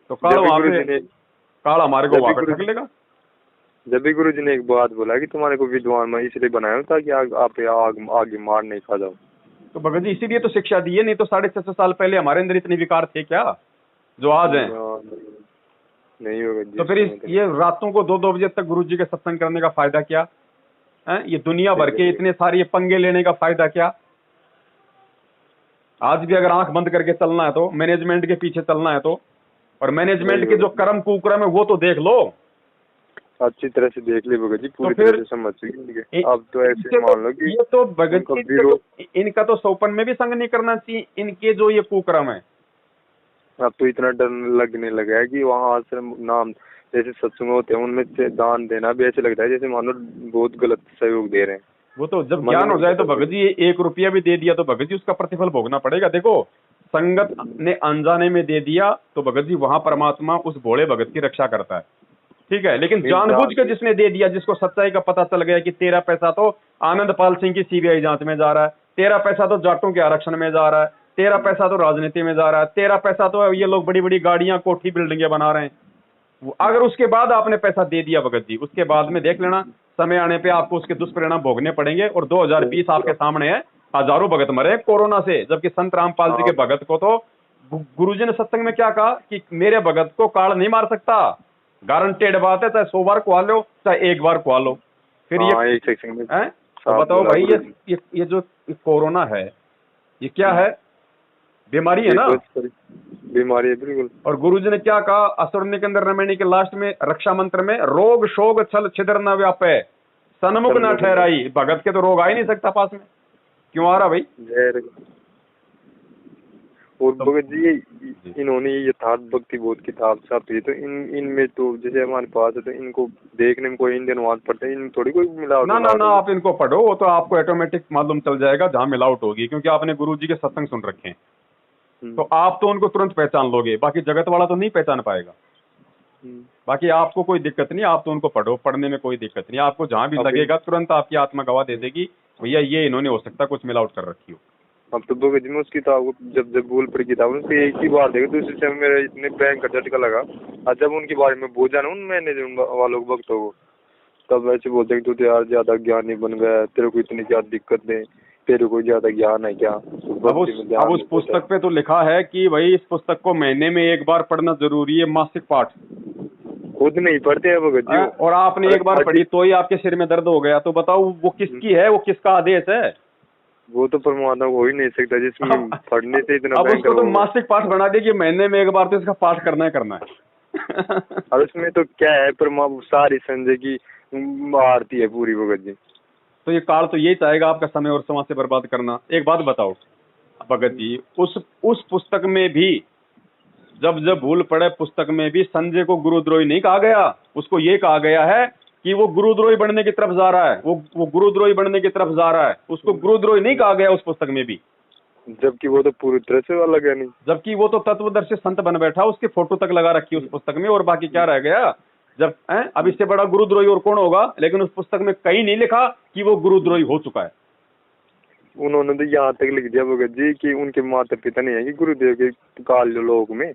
तो काल वहां पे, काल हमारे को वहां पे ठग लेगा। जब भी गुरुजी ने एक बात बोला कि तुम्हारे को विद्वान मैं इसलिए बनाया हूँ ताकि आप आगे मार नहीं खा जाओ। तो भगत जी इसीलिए तो शिक्षा दी है, नहीं तो 650 साल पहले हमारे अंदर इतने विकार थे क्या जो आज हैं? नहीं होगा। तो फिर ये रातों को 2-2 बजे तक गुरुजी के सत्संग करने का फायदा क्या है? ये दुनिया भर के इतने सारे पंगे लेने का फायदा क्या? आज भी अगर आंख बंद करके चलना है तो, मैनेजमेंट के पीछे चलना है तो, और मैनेजमेंट के जो कर्म कुकर्म है वो तो देख लो, अच्छी तरह से देख ले भगत जी, पूरी तो तरह से समझ चुकी। अब तो ऐसे मान लो कि ये तो भगत जी इनका तो सौपन में भी संग नहीं करना चाहिए, इनके जो ये कुकर्म है। अब तो इतना डर लगने लगा है कि वहाँ आश्रम नाम जैसे सत्संग होते हैं उनमें से दान देना भी ऐसे लगता है जैसे मान लो बहुत गलत सहयोग दे रहे हैं। वो तो जब ज्ञान हो जाए तो भगत जी 1 रुपया भी दे दिया तो भगत जी उसका प्रतिफल भोगना पड़ेगा। देखो संगत ने अनजाने में दे दिया तो भगत जी वहां परमात्मा उस भोले भगत की रक्षा करता है, ठीक है। लेकिन जानबूझ के जिसने दे दिया, जिसको सच्चाई का पता चल गया कि तेरा पैसा तो आनंद पाल सिंह की सीबीआई जांच में जा रहा है, तेरा पैसा तो जाटों के आरक्षण में जा रहा है, तेरा पैसा तो राजनीति में जा रहा है, तेरा पैसा तो ये लोग बड़ी बड़ी गाड़ियां कोठी बिल्डिंगें बना रहे हैं, अगर उसके बाद आपने पैसा दे दिया भगत जी, उसके बाद में देख लेना समय आने पे आपको उसके दुष्परिणाम भोगने पड़ेंगे। और 2020 आपके सामने है, हजारों भगत मरे कोरोना से, जबकि संत रामपाल जी के भगत को तो गुरुजी ने सत्संग में क्या कहा कि मेरे भगत को काल नहीं मार सकता, गारंटेड बात है, चाहे 100 बार कुआ लो चाहे 1 बार कुआ लो। फिर ये एक सेकंड में तो बताओ भाई, ये जो कोरोना है ये क्या है? बीमारी है ना, बीमारी है बिल्कुल। और गुरुजी ने क्या कहा असुरनी के अंदर रमणी के लास्ट में रक्षा मंत्र में, रोग शोग छल छिद्र न व्यापे सन्मुख न ठहराई। भगत के तो रोग आ ही नहीं सकता पास में, क्यों आ रहा भाई? और भगत जी इन्होंने यथार्थ भक्ति बोध किताब छापी है, तो इनमें तो जैसे हमारे पास है तो इनको देखने में कोई इंडियन अनुवाद पढ़ते हैं, इनमें थोड़ी कोई मिलावट ना आप इनको पढ़ो, वो तो आपको ऑटोमेटिक मालूम चल जाएगा जहाँ मिलावट होगी, क्योंकि आपने गुरुजी के सत्संग सुन रखे हैं। तो आप तो उनको तुरंत पहचान लोगे, बाकी जगत वाला तो नहीं पहचान पाएगा। बाकी आपको कोई दिक्कत नहीं, आप तो उनको पढ़ो, पढ़ने में कोई दिक्कत नहीं, आपको जहाँ भी लगेगा तुरंत आपकी आत्मा गवाह दे देगी भैया ये इन्होंने हो सकता कुछ मिलावट कर रखी हो। अब तो भगत जी में उस किताब को जब भूल पड़ी किताब उसकी एक ही बात है, दूसरे समय मेरा इतने बैंक का झटका लगा, और जब उनके बारे में पूछा ना उन मैंने वालों भक्तों को, तब ऐसे बोलते हैं तू तो यार ज्यादा ज्ञानी बन गया, तेरे को इतनी ज्यादा दिक्कत है, तेरे को ज्यादा ज्ञान है क्या? अब उस पुस्तक पे तो लिखा है कि भाई इस पुस्तक को महीने में 1 बार पढ़ना जरूरी है, मासिक पाठ। खुद नहीं पढ़ते हैं भगत जी, और आपने 1 बार पढ़ी तो ही आपके सिर में दर्द हो गया, तो बताओ वो किसकी है, वो किसका आदेश है? वो तो परमात्मा हो ही नहीं सकता जिसमें पढ़ने से इतना। अब उसको तो मासिक पाठ बना दिया कि महीने में 1 बार तो इसका पाठ करना है और उसमें तो क्या है, परमात्मा सारी संजय की आरती है पूरी भगत जी। तो ये काल तो यही चाहेगा आपका समय और समाज से बर्बाद करना। एक बात बताओ भगत जी, उस पुस्तक में भी जब भूल पड़े पुस्तक में भी संजय को गुरुद्रोही नहीं कहा गया, उसको ये कहा गया है कि वो गुरुद्रोही बनने की तरफ जा रहा है, वो गुरुद्रोही बनने की तरफ जा रहा है, उसको गुरुद्रोही नहीं कहा गया उस पुस्तक में भी, जबकि वो तो पूरी तरह से अलग है। नहीं, जबकि वो तो तत्वदर्शी संत बन बैठा, उसकी फोटो तक लगा रखी उस पुस्तक में, और बाकी क्या रह गया? जब अब इससे बड़ा गुरुद्रोही और कौन होगा? लेकिन उस पुस्तक में कहीं नहीं लिखा कि वो गुरुद्रोही हो चुका है। उन्होंने तो यहाँ तक लिख दिया भगत जी कि उनके माता पिता नहीं है कि गुरुदेव के काल लोक में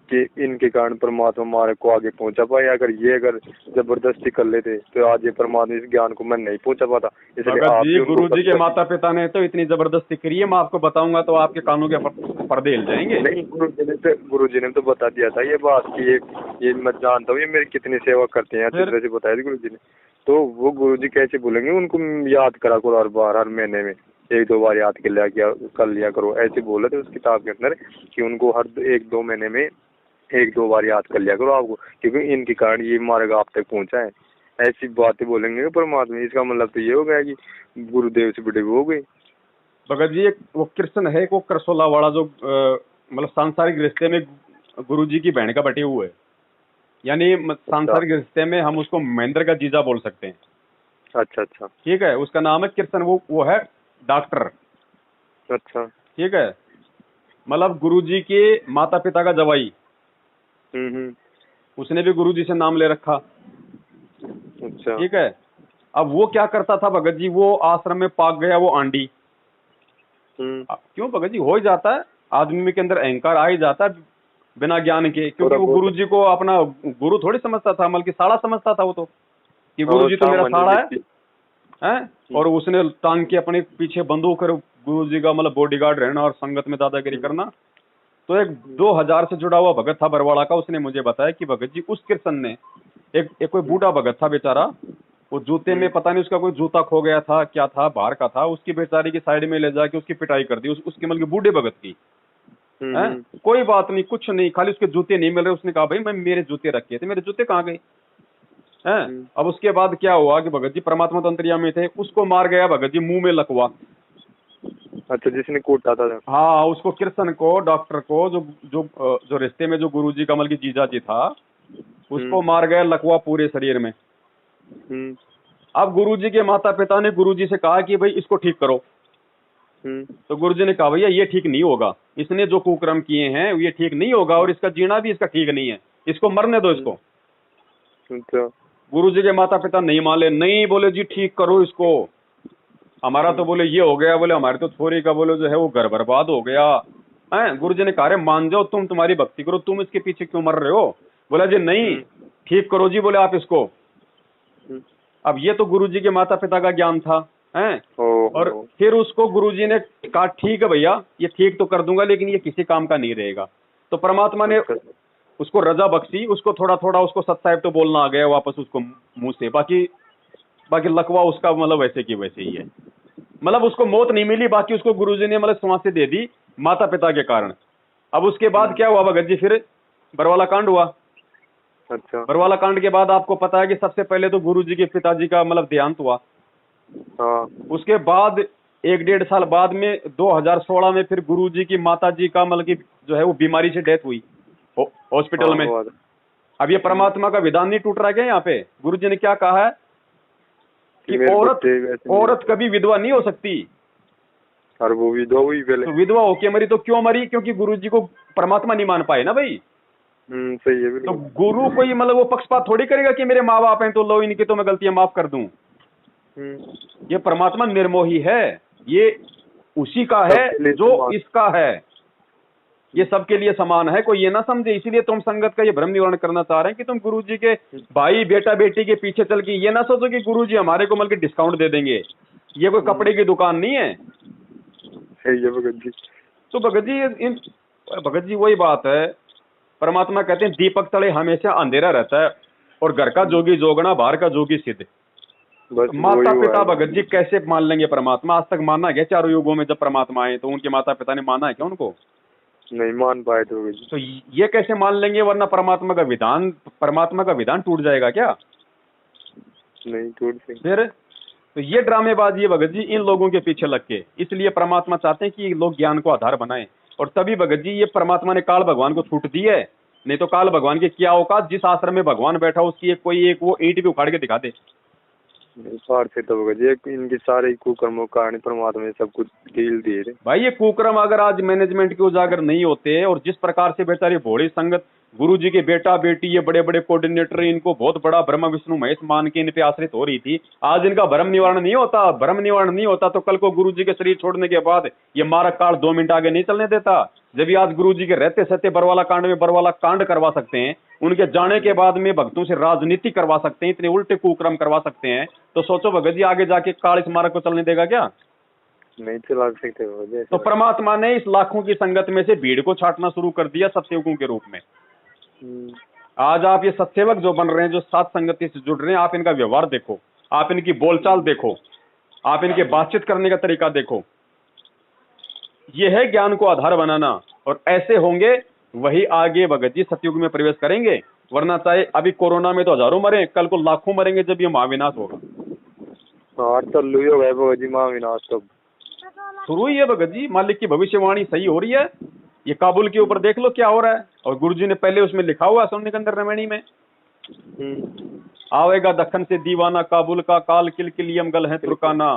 कि इनके कारण परमात्मा हमारे को आगे पहुंचा पाए। अगर जबरदस्ती कर लेते तो आज ये परमात्मा इस ज्ञान को मैं नहीं पहुंचा पाता। इसलिए गुरु जी के माता पिता ने तो इतनी जबरदस्ती करी है, मैं आपको बताऊंगा तो आपके कानों के पर्दे हिल जाएंगे। नहीं, गुरु जी ने तो बता दिया था ये बात कि ये मैं जानता हूँ ये मेरी कितनी सेवा करते हैं, अच्छी तरह से बताया गुरु जी ने। तो वो गुरु जी कैसे भूलेंगे? उनको याद करा करो हर बार, हर महीने में 1-2 बार याद कर लिया करो, ऐसे बोला थे उस किताब के अंदर कि उनको हर 1-2 महीने में एक दो बार याद कर लिया करो आपको, क्योंकि इनके कारण ये मार्ग आप तक पहुंचा है। ऐसी बातें बोलेंगे परमात्मा, इसका मतलब तो ये हो गया कि गुरुदेव से बड़े वो हो गए। भगत जी एक वो कृष्ण है, वो करसोला वाला जो मतलब सांसारिक रिश्ते में गुरु जी की बहन का बटे हुए, यानी सांसारिक रिश्ते में हम उसको महेंद्र का जीजा बोल सकते हैं। अच्छा अच्छा ठीक है, उसका नाम है कृष्ण, वो है डॉक्टर। अच्छा ठीक है, मतलब गुरुजी के माता पिता का जवाई, उसने भी गुरुजी से नाम ले रखा। अच्छा ठीक है, अब वो क्या करता था भगत जी, वो आश्रम में पाक गया वो आंडी। क्यों भगत जी, हो ही जाता है आदमी के अंदर, अहंकार आ ही जाता है बिना ज्ञान के, क्योंकि वो गुरुजी को अपना गुरु थोड़ी समझता था, बल्कि साड़ा समझता था वो तो, कि गुरुजी तो मेरा साड़ा है। और उसने टांग के अपने पीछे बंदूक कर गुरुजी का मतलब बॉडीगार्ड रहना और संगत में दादागिरी करना। तो एक 2000 से जुड़ा हुआ भगत था बरवाड़ा का, उसने मुझे बताया कि भगत जी उस कृष्ण ने एक कोई बूढ़ा भगत था बेचारा, वो जूते में पता नहीं उसका कोई जूता खो गया था, क्या था, बाहर का था, उसकी बेचारी की साइड में ले जाके उसकी पिटाई कर दी, उसके मतलब बूढ़े भगत की। कोई बात नहीं, कुछ नहीं, खाली उसके जूते नहीं मिल रहे। उसने कहा भाई मैं मेरे जूते रखे थे, मेरे जूते कहाँ गए हैं। अब उसके बाद क्या हुआ कि भगत जी परमात्मा तो अंतर्यामी थे, उसको मार गया भगत जी मुंह में लकवा। अच्छा, जिसने कूटा था। हाँ, उसको कृष्ण को, डॉक्टर को, जो रिश्ते में जो गुरुजी कमल की जीजा जी था, उसको मार गया लकवा पूरे शरीर में। अब गुरुजी के माता पिता ने गुरुजी से कहा कि भाई इसको ठीक करो। तो गुरुजी ने कहा भैया ये ठीक नहीं होगा, इसने जो कुकर्म किए हैं ये ठीक नहीं होगा, और इसका जीना भी इसका ठीक नहीं है, इसको मरने दो इसको। गुरुजी के माता पिता नहीं माने, नहीं बोले जी ठीक करो इसको, हमारा तो बोले ये हो गया, बोले हमारी तो छोरी का बोले जो है वो घर बर्बाद हो गया है। गुरुजी ने कहा मान जाओ, तुम तुम्हारी भक्ति करो, तुम इसके पीछे क्यों मर रहे हो। बोला जी नहीं ठीक करो जी, बोले आप इसको। अब ये तो गुरुजी के माता पिता का ज्ञान था हैं, और फिर उसको गुरुजी ने कहा ठीक है भैया ये ठीक तो कर दूंगा, लेकिन ये किसी काम का नहीं रहेगा। तो परमात्मा ने उसको रजा बख्शी, उसको थोड़ा थोड़ा उसको सत्साहिब तो बोलना आ गया वापस उसको मुंह से। बाकी लकवा उसका मतलब वैसे की वैसे ही है, मतलब उसको मौत नहीं मिली, बाकी उसको गुरुजी ने मतलब सांसें दे दी माता पिता के कारण। अब उसके बाद क्या हुआ भगत जी, फिर बरवाला कांड हुआ। अच्छा, बरवाला कांड के बाद आपको पता है कि सबसे पहले तो गुरुजी के पिताजी का मतलब देहांत हुआ। उसके बाद 1-1.5 साल बाद में 2016 में फिर गुरुजी की माताजी का मतलब की जो है वो बीमारी से डेथ हुई हॉस्पिटल में। अब ये परमात्मा का विधान नहीं टूट रहा है क्या यहाँ पे। गुरुजी ने क्या कहा है कि औरत कभी विधवा नहीं हो सकती, और वो विधवा हुई पहले, तो विधवा होके मरी तो क्यों मरी, क्योंकि गुरुजी को परमात्मा नहीं मान पाए ना भाई। सही है। तो गुरु कोई मतलब वो पक्षपात थोड़ी करेगा कि मेरे माँ बाप हैं तो लो इनकी तो मैं गलतियां माफ कर दूं। ये परमात्मा निर्मोही है, ये उसी का है जो इसका है, ये सबके लिए समान है, कोई ये ना समझे। इसीलिए तुम संगत का ये भ्रम निवारण करना चाह रहे हैं कि तुम गुरुजी के भाई बेटा बेटी के पीछे चल के ये ना सोचो कि गुरुजी हमारे को मतलब डिस्काउंट दे देंगे, ये कोई कपड़े की दुकान नहीं है। भगत जी तो भगत जी वही बात है, परमात्मा कहते हैं दीपक तले हमेशा अंधेरा रहता है, और घर का जोगी जोगना बाहर का जोगी सिद्ध। माता पिता भगत जी कैसे मान लेंगे परमात्मा। आज तक माना है 4 युगों में जब परमात्मा आए तो उनके माता पिता ने माना है क्या उनको, नहीं मान पाए। तो ये कैसे मान लेंगे, वरना परमात्मा का विधान टूट जाएगा क्या, नहीं टूट सकता। फिर तो ये ड्रामेबाजी है भगत जी इन लोगों के पीछे लग के। इसलिए परमात्मा चाहते हैं कि लोग ज्ञान को आधार बनाएं, और तभी भगत जी ये परमात्मा ने काल भगवान को छूट दी है। नहीं तो काल भगवान की क्या औकात, जिस आश्रम में भगवान बैठा उसकी कोई एक वो ईंट भी उखाड़ के दिखा दे। तो भगत जी इनके सारे कुकर्मों कारण परमात्मा ने सब कुछ ढील दिए थे भाई। ये कुकर्म अगर आज मैनेजमेंट के उजागर नहीं होते, और जिस प्रकार से बेचारी भोड़ी संगत गुरुजी के बेटा बेटी ये बड़े बड़े कोऑर्डिनेटर इनको बहुत बड़ा ब्रह्मा विष्णु महेश मान के इन पे आश्रित हो रही थी, आज इनका भ्रम निवारण नहीं होता तो कल को गुरुजी के शरीर छोड़ने के बाद ये मारक काल 2 मिनट आगे नहीं चलने देता। जब भी आज गुरुजी के रहते सहते बरवाला कांड करवा सकते हैं, उनके जाने के बाद में भक्तों से राजनीति करवा सकते हैं, इतने उल्टे कुकर्म करवा सकते हैं, तो सोचो भगत जी आगे जाके काल इस मारक को चलने देगा क्या, नहीं चला सकते। तो परमात्मा ने इस लाखों की संगत में से भीड़ को छांटना शुरू कर दिया सत्सेवकों के रूप में। आज आप ये सत्सेवक जो बन रहे हैं, जो साथ संगति से जुड़ रहे हैं, आप इनका व्यवहार देखो, आप इनकी बोलचाल देखो, आप इनके बातचीत करने का तरीका देखो। ये है ज्ञान को आधार बनाना, और ऐसे होंगे वही आगे भगत जी सतयुग में प्रवेश करेंगे, वरना चाहे अभी कोरोना में तो हजारों मरे, कल को लाखों मरेंगे जब ये महाविनाश होगा। हाँ चालू ही हो गया भगत जी महाविनाश तो शुरू ही है भगत जी, मालिक की भविष्यवाणी सही हो रही है। ये काबुल के ऊपर देख लो क्या हो रहा है, और गुरु जी ने पहले उसमें लिखा हुआ सोने के अंदर रमणी में, आवेगा दखन से दीवाना काबुल का, काल किलकिलियम गल है तुर्काना।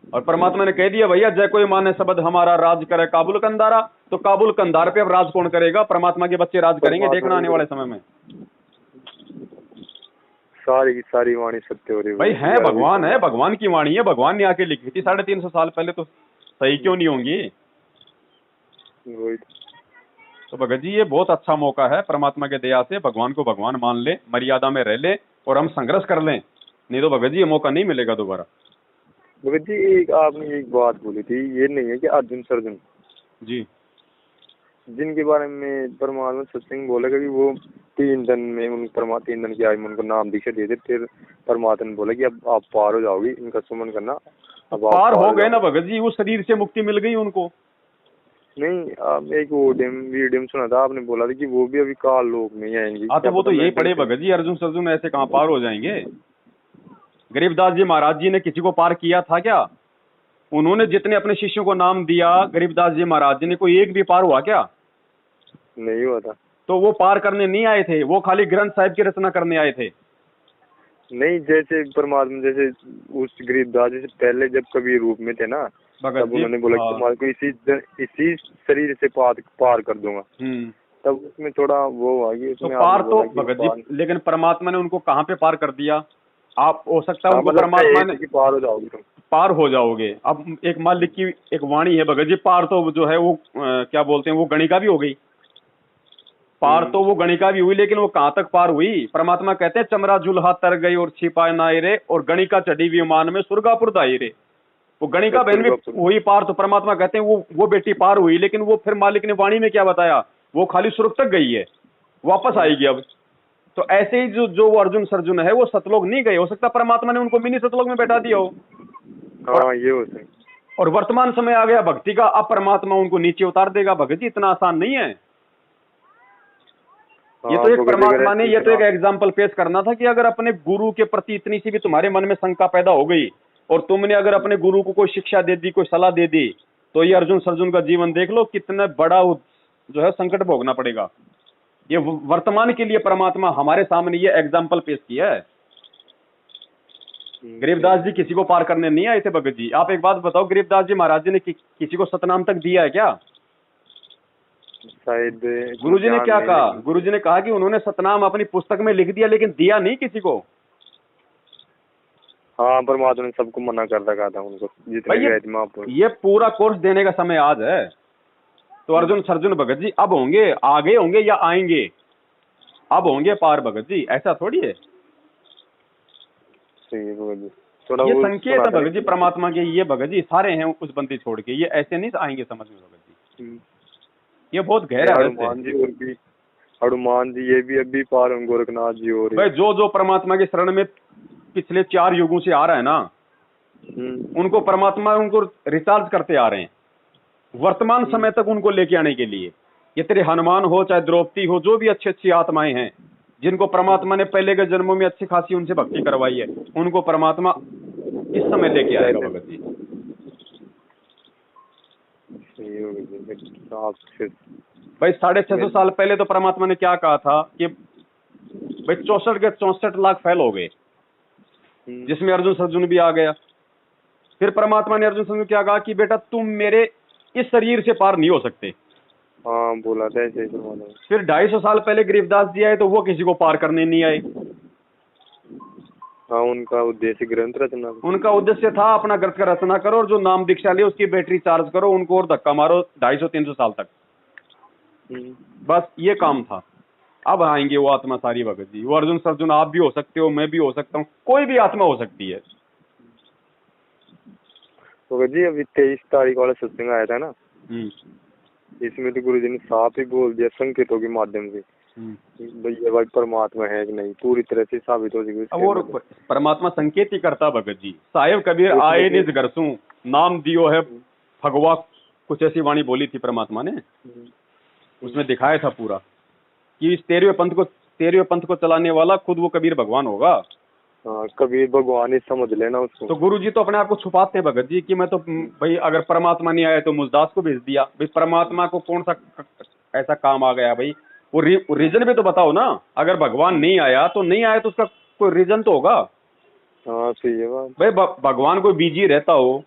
और परमात्मा ने कह दिया भैया जय कोई माने शब्द हमारा, राज करे काबुल कंदारा। तो काबुल कंदार पे अब राज कौन करेगा? परमात्मा के बच्चे राज करेंगे, देखना आने वाले समय में। सारी की सारी वाणी सत्य हो रही है भाई है, भगवान है, भगवान की वाणी है, भगवान ने आके लिखी थी 350 साल पहले, तो सही क्यों नहीं होंगी? तो भगत जी ये बहुत अच्छा मौका है, परमात्मा के दया से भगवान को भगवान मान ले, मर्यादा में रह ले और हम संघर्ष कर लें, नहीं तो भगत जी ये मौका नहीं मिलेगा दोबारा। भगत जी एक आपने एक बात बोली थी, ये नहीं है कि अर्जुन सर्जुन जी जिनके बारे में परमात्मा सत्संग बोला कि वो 3 दिन में उन 3 दिन की आयु में उनको नाम दीक्षा दे दे, फिर परमात्मा ने बोला कि अब आप पार हो जाओगी, इनका सुमन करना। अब पार हो गए ना भगत जी, उस शरीर से मुक्ति मिल गई उनको। नहीं आप एक वीडियो सुना था, आपने बोला था कि वो भी अभी काल लोक में ही आएंगे। तो वो तो यही पड़े भगत जी, अर्जुन सर्जुन ऐसे कहाँ पार हो जाएंगे? गरीबदास जी महाराज जी ने किसी को पार किया था क्या? उन्होंने जितने अपने शिष्यों को नाम दिया गरीबदास जी महाराज जी ने, कोई एक भी पार हुआ क्या? नहीं हुआ था। तो वो पार करने नहीं आए थे, वो खाली ग्रंथ साहिब की रचना करने आए थे। नहीं जैसे परमात्मा जैसे उस गरीबदास जी से पहले जब कभी रूप में थे ना, तब उन्होंने बोला कि तुम्हारे को इसी शरीर से पार कर दूंगा। तब उसमें थोड़ा वो आ गया। तो पार तो भगत जी, लेकिन परमात्मा ने उनको कहाँ पे पार कर दिया? आप हो सकता है उनको परमात्मा ने पार हो जाओगे, तुम पार हो जाओगे। अब एक मालिक की एक वाणी है भगत जी, पार तो जो है वो क्या बोलते हैं, वो गणिका भी हो गई, पार तो वो गणिका भी हुई, लेकिन वो कहाँ तक पार हुई? परमात्मा कहते हैं चमरा जुल्हा तर गई और छिपाए नाई रे, और गणिका चढ़ी विमान में सुरगापुर दाई रे। वो गणिका बहन में हुई पार, तो परमात्मा कहते हैं वो बेटी पार हुई, लेकिन वो फिर मालिक ने वाणी में क्या बताया, वो खाली सुर्ग तक गई है, वापस आएगी अब। तो ऐसे ही जो वो अर्जुन सर्जुन है वो सतलोक नहीं गए, हो सकता परमात्मा ने उनको मिनी सतलोक में बैठा दिया हो। हाँ ये हो सकता है। और वर्तमान समय आ गया भक्ति का, अब परमात्मा उनको नीचे उतार देगा। भगत जी इतना आसान नहीं है। ये तो एक परमात्मा ने ये तो एक एग्जाम्पल पेश करना था कि अगर अपने गुरु के प्रति इतनी सी भी तुम्हारे मन में शंका पैदा हो गई और तुमने अगर अपने गुरु को कोई शिक्षा दे दी, कोई सलाह दे दी, तो ये अर्जुन सर्जुन का जीवन देख लो कितना बड़ा जो है संकट भोगना पड़ेगा। ये वर्तमान के लिए परमात्मा हमारे सामने ये एग्जाम्पल पेश किया है। गरीबदास जी किसी को पार करने नहीं आए थे भगत जी। आप एक बात बताओ, गरीबदास जी महाराज जी ने किसी को सतनाम तक दिया है क्या? शायद गुरुजी ने क्या कहा? गुरुजी ने कहा कि उन्होंने सतनाम अपनी पुस्तक में लिख दिया, लेकिन दिया नहीं किसी को। हाँ परमात्मा ने सबको मना कर रखा था उनको, जितने ये पूरा कोर्स देने का समय आज है। तो अर्जुन सर्जुन भगत जी अब होंगे, आगे होंगे या आएंगे, अब होंगे पार भगत जी, ऐसा थोड़ी है। ये संकेत है भगत जी परमात्मा के, ये भगत जी सारे हैं उस बंदी छोड़ के, ये ऐसे नहीं आएंगे समझ में भगत जी। ये बहुत गहरा है। हनुमान जी ये भी अभी पार होंगे, गोरखनाथ जी और भाई जो परमात्मा के शरण में पिछले 4 युगों से आ रहा है ना, उनको परमात्मा उनको रिचार्ज करते आ रहे हैं वर्तमान समय तक उनको लेके आने के लिए। ये तेरे हनुमान हो चाहे द्रौपदी हो, जो भी अच्छी अच्छी आत्माएं हैं जिनको परमात्मा ने पहले के जन्मों में अच्छी खासी उनसे भक्ति करवाई है, उनको परमात्मा इस समय लेके आएगा भगत जी। भाई 650 साल पहले तो परमात्मा ने क्या कहा था कि भाई 64 के 64 लाख फैल हो गए, जिसमें अर्जुन सर्जुन भी आ गया। फिर परमात्मा ने अर्जुन सर्जुन क्या कहा कि बेटा तुम मेरे इस शरीर से पार नहीं हो सकते। हाँ बोला था ऐसे ही। फिर 250 साल पहले गरीबदास जी आए तो वो किसी को पार करने नहीं आए। हाँ उनका उद्देश्य ग्रंथ रचना, उनका उद्देश्य था अपना ग्रंथ का रचना करो और जो नाम दीक्षा ले उसकी बैटरी चार्ज करो, उनको और धक्का मारो 250-300 साल तक, बस ये काम था। अब आएंगे वो आत्मा सारी भगत जी, वो अर्जुन सर्जुन आप भी हो सकते हो, मैं भी हो सकता हूँ, कोई भी आत्मा हो सकती है। भगत जी अभी 23 तारीख वाला सत्संग आया था ना, इसमें तो गुरुजी ने साफ ही बोल दिया संकेतों के माध्यम से भैया भाई परमात्मा है कि नहीं, पूरी तरह से साबित हो जाएगी। और परमात्मा संकेत ही करता भगत जी। साहेब कबीर आए निज घर सू नाम दियो है भगवा, कुछ ऐसी वाणी बोली थी परमात्मा ने। उसमें दिखाया था पूरा कि इस 13वें पंथ को चलाने वाला खुद वो कबीर भगवान होगा। हाँ, कबीर भगवान ही समझ लेना उसको। तो गुरु जी तो अपने आप को छुपाते हैं भगत जी कि मैं तो भाई अगर परमात्मा नहीं आया तो मुझदास को भेज दिया। भाई परमात्मा को कौन सा ऐसा काम आ गया भाई? वो रीजन भी तो बताओ ना। अगर भगवान नहीं आया तो नहीं आया तो उसका कोई रीजन तो होगा। हाँ सही है बात। भाई भगवान कोई बिजी रहता हो